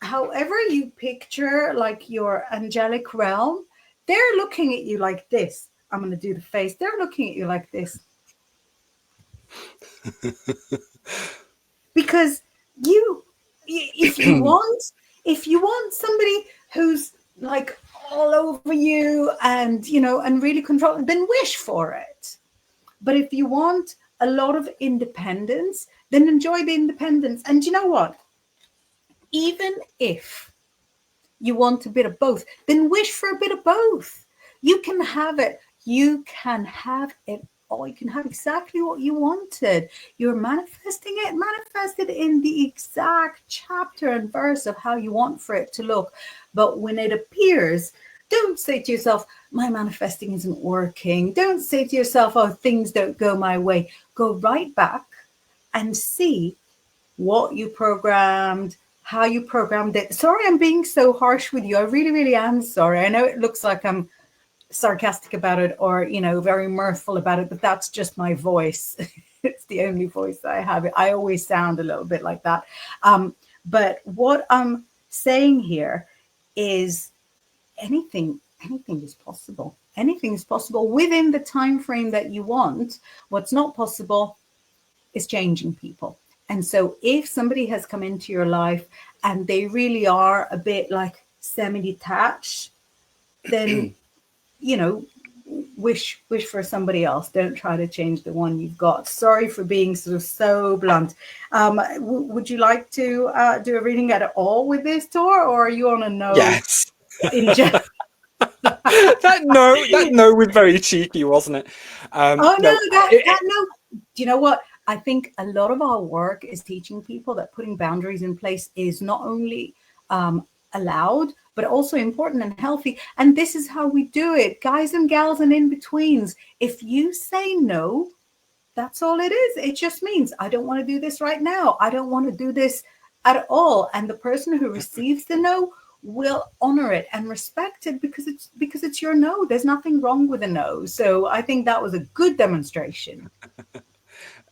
[SPEAKER 2] however you picture like your angelic realm, they're looking at you like this. I'm going to do the face. They're looking at you like this. Because if you want somebody who's like all over you and, you know, and really controlling, then wish for it. But if you want a lot of independence, then enjoy the independence. And you know what? Even if you want a bit of both, then wish for a bit of both. You can have it. You can have it all. You can have exactly what you wanted. You're manifesting it. Manifest it in the exact chapter and verse of how you want for it to look. But when it appears, don't say to yourself, my manifesting isn't working. Don't say to yourself, oh, things don't go my way. Go right back and see what you programmed, how you programmed it. Sorry, I'm being so harsh with you. I really, really am sorry. I know it looks like I'm sarcastic about it, or, you know, very mirthful about it, but that's just my voice. It's the only voice I have. I always sound a little bit like that. But what I'm saying here is anything is possible. Anything is possible within the time frame that you want. What's not possible is changing people. And so if somebody has come into your life and they really are a bit like semi-detached, then, you know, wish for somebody else. Don't try to change the one you've got. Sorry for being sort of so blunt. Would you like to do a reading at all with this, Tor, or are you on a no?
[SPEAKER 3] Yes.
[SPEAKER 2] In general?
[SPEAKER 3] that no was very cheeky, wasn't it?
[SPEAKER 2] No. Do you know what? I think a lot of our work is teaching people that putting boundaries in place is not only allowed, but also important and healthy. And this is how we do it, guys and gals and in-betweens. If you say no, that's all it is. It just means I don't want to do this right now. I don't want to do this at all. And the person who receives the no will honor it and respect it because it's your no. There's nothing wrong with a no. So I think that was a good demonstration.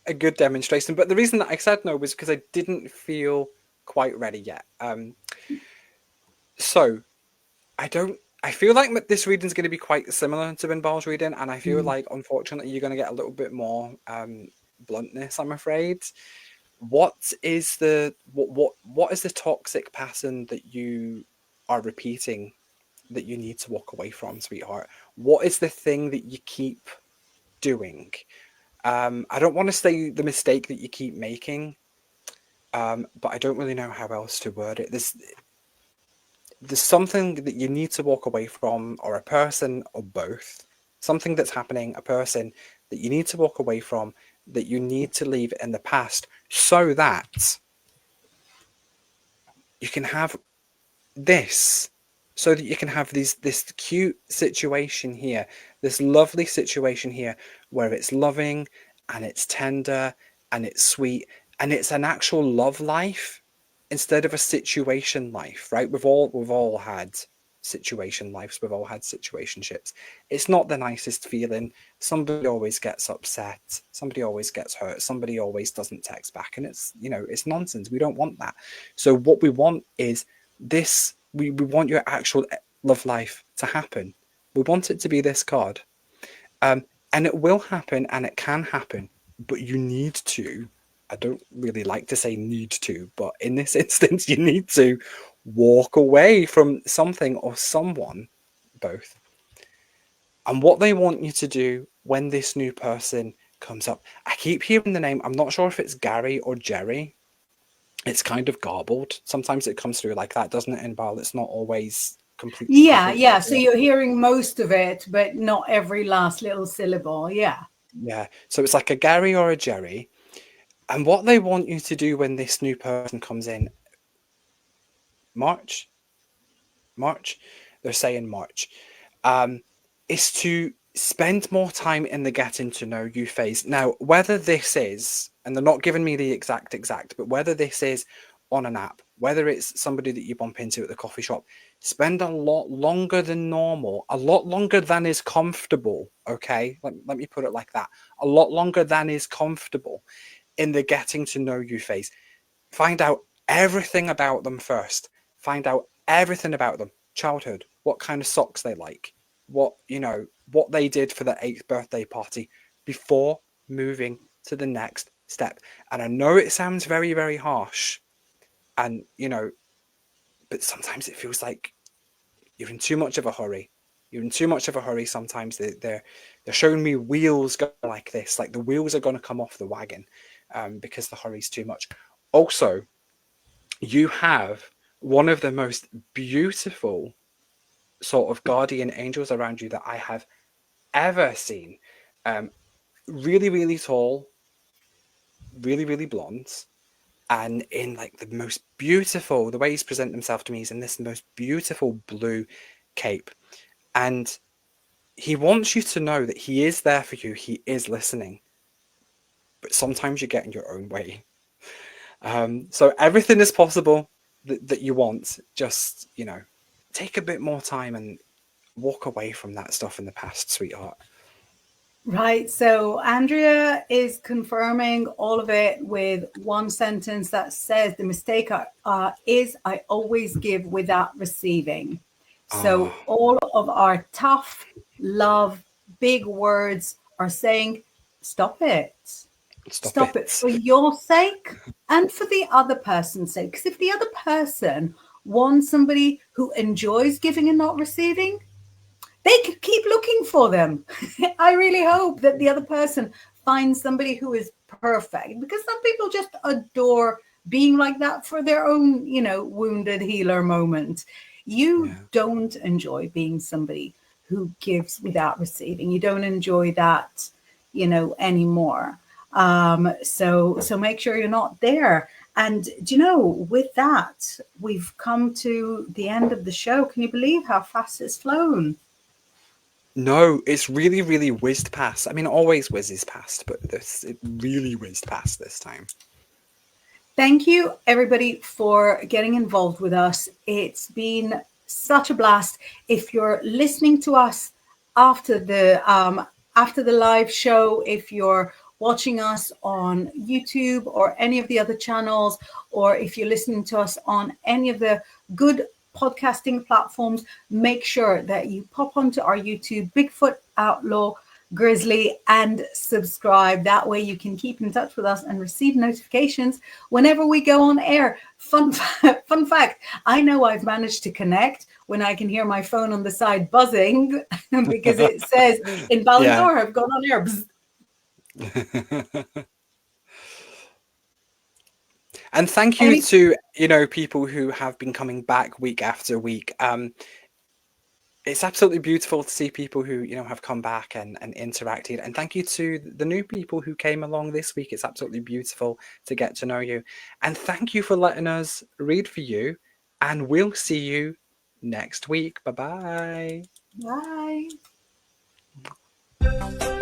[SPEAKER 3] A good demonstration. But the reason that I said no was because I didn't feel quite ready yet. So I feel like this reading is going to be quite similar to Binbal's reading, and I feel like, unfortunately, you're going to get a little bit more bluntness, I'm afraid. What is the toxic pattern that you are repeating that you need to walk away from, sweetheart? What is the thing that you keep doing? I don't want to say the mistake that you keep making, but I don't really know how else to word it. There's something that you need to walk away from, or a person, or both. Something that's happening, a person that you need to walk away from, that you need to leave in the past, so that you can have this, so that you can have this cute situation here, this lovely situation here, where it's loving and it's tender and it's sweet and it's an actual love life instead of a situation life, right? We've all had situation lives, we've all had situationships. It's not the nicest feeling. Somebody always gets upset, somebody always gets hurt, somebody always doesn't text back, and it's, you know, it's nonsense. We don't want that. So what we want is this. We want your actual love life to happen. We want it to be this card. And it will happen and it can happen, but you need to, I don't really like to say need to, but in this instance, you need to walk away from something or someone, both. And what they want you to do when this new person comes up, I keep hearing the name, I'm not sure if it's Gary or Jerry. It's kind of garbled. Sometimes it comes through like that, doesn't it, Inbal? It's not always completely.
[SPEAKER 2] Yeah. So you're hearing most of it, but not every last little syllable. Yeah.
[SPEAKER 3] Yeah. So it's like a Gary or a Jerry. And what they want you to do when this new person comes in, March, they're saying March, is to spend more time in the getting to know you phase. Now, whether this is, and they're not giving me the exact, but whether this is on an app, whether it's somebody that you bump into at the coffee shop, spend a lot longer than normal, a lot longer than is comfortable, okay? Let me put it like that. A lot longer than is comfortable in the getting to know you phase. Find out everything about them first. Find out everything about them. Childhood, what kind of socks they like, what, you know, what they did for their 8th birthday party before moving to the next step. And I know it sounds very, very harsh, and, you know, but sometimes it feels like you're in too much of a hurry. You're in too much of a hurry. Sometimes they're showing me wheels go like this, like the wheels are going to come off the wagon, because the hurry's too much. Also, you have one of the most beautiful sort of guardian angels around you that I have ever seen. Really, really tall, really, really blonde, and in like the most beautiful, the way he's presented himself to me is in this most beautiful blue cape. And he wants you to know that he is there for you. He is listening. But sometimes you get in your own way. So everything is possible that you want. Just, you know, take a bit more time and walk away from that stuff in the past, sweetheart.
[SPEAKER 2] Right. So Andrea is confirming all of it with one sentence that says the mistake is I always give without receiving. So all of our tough love, big words are saying, stop it. Stop it for your sake and for the other person's sake. Because if the other person wants somebody who enjoys giving and not receiving, they could keep looking for them. I really hope that the other person finds somebody who is perfect, because some people just adore being like that for their own, you know, wounded healer moment. You don't enjoy being somebody who gives without receiving. You don't enjoy that, you know, anymore. So make sure you're not there. And do you know, with that, we've come to the end of the show. Can you believe how fast it's flown?
[SPEAKER 3] No, it's really, really whizzed past. I mean, it always whizzes past, but it really whizzed past this time.
[SPEAKER 2] Thank you, everybody, for getting involved with us. It's been such a blast. If you're listening to us after the live show, if you're watching us on YouTube or any of the other channels, or if you're listening to us on any of the good podcasting platforms, make sure that you pop onto our YouTube, Bigfoot Outlaw Grizzly, and subscribe. That way you can keep in touch with us and receive notifications whenever we go on air. Fun fact, I know I've managed to connect when I can hear my phone on the side buzzing because it says in Ballador I've gone on air.
[SPEAKER 3] And thank you to, you know, people who have been coming back week after week. It's absolutely beautiful to see people who, you know, have come back and interacted. And thank you to the new people who came along this week. It's absolutely beautiful to get to know you. And thank you for letting us read for you. And we'll see you next week. Bye-bye.
[SPEAKER 2] Bye.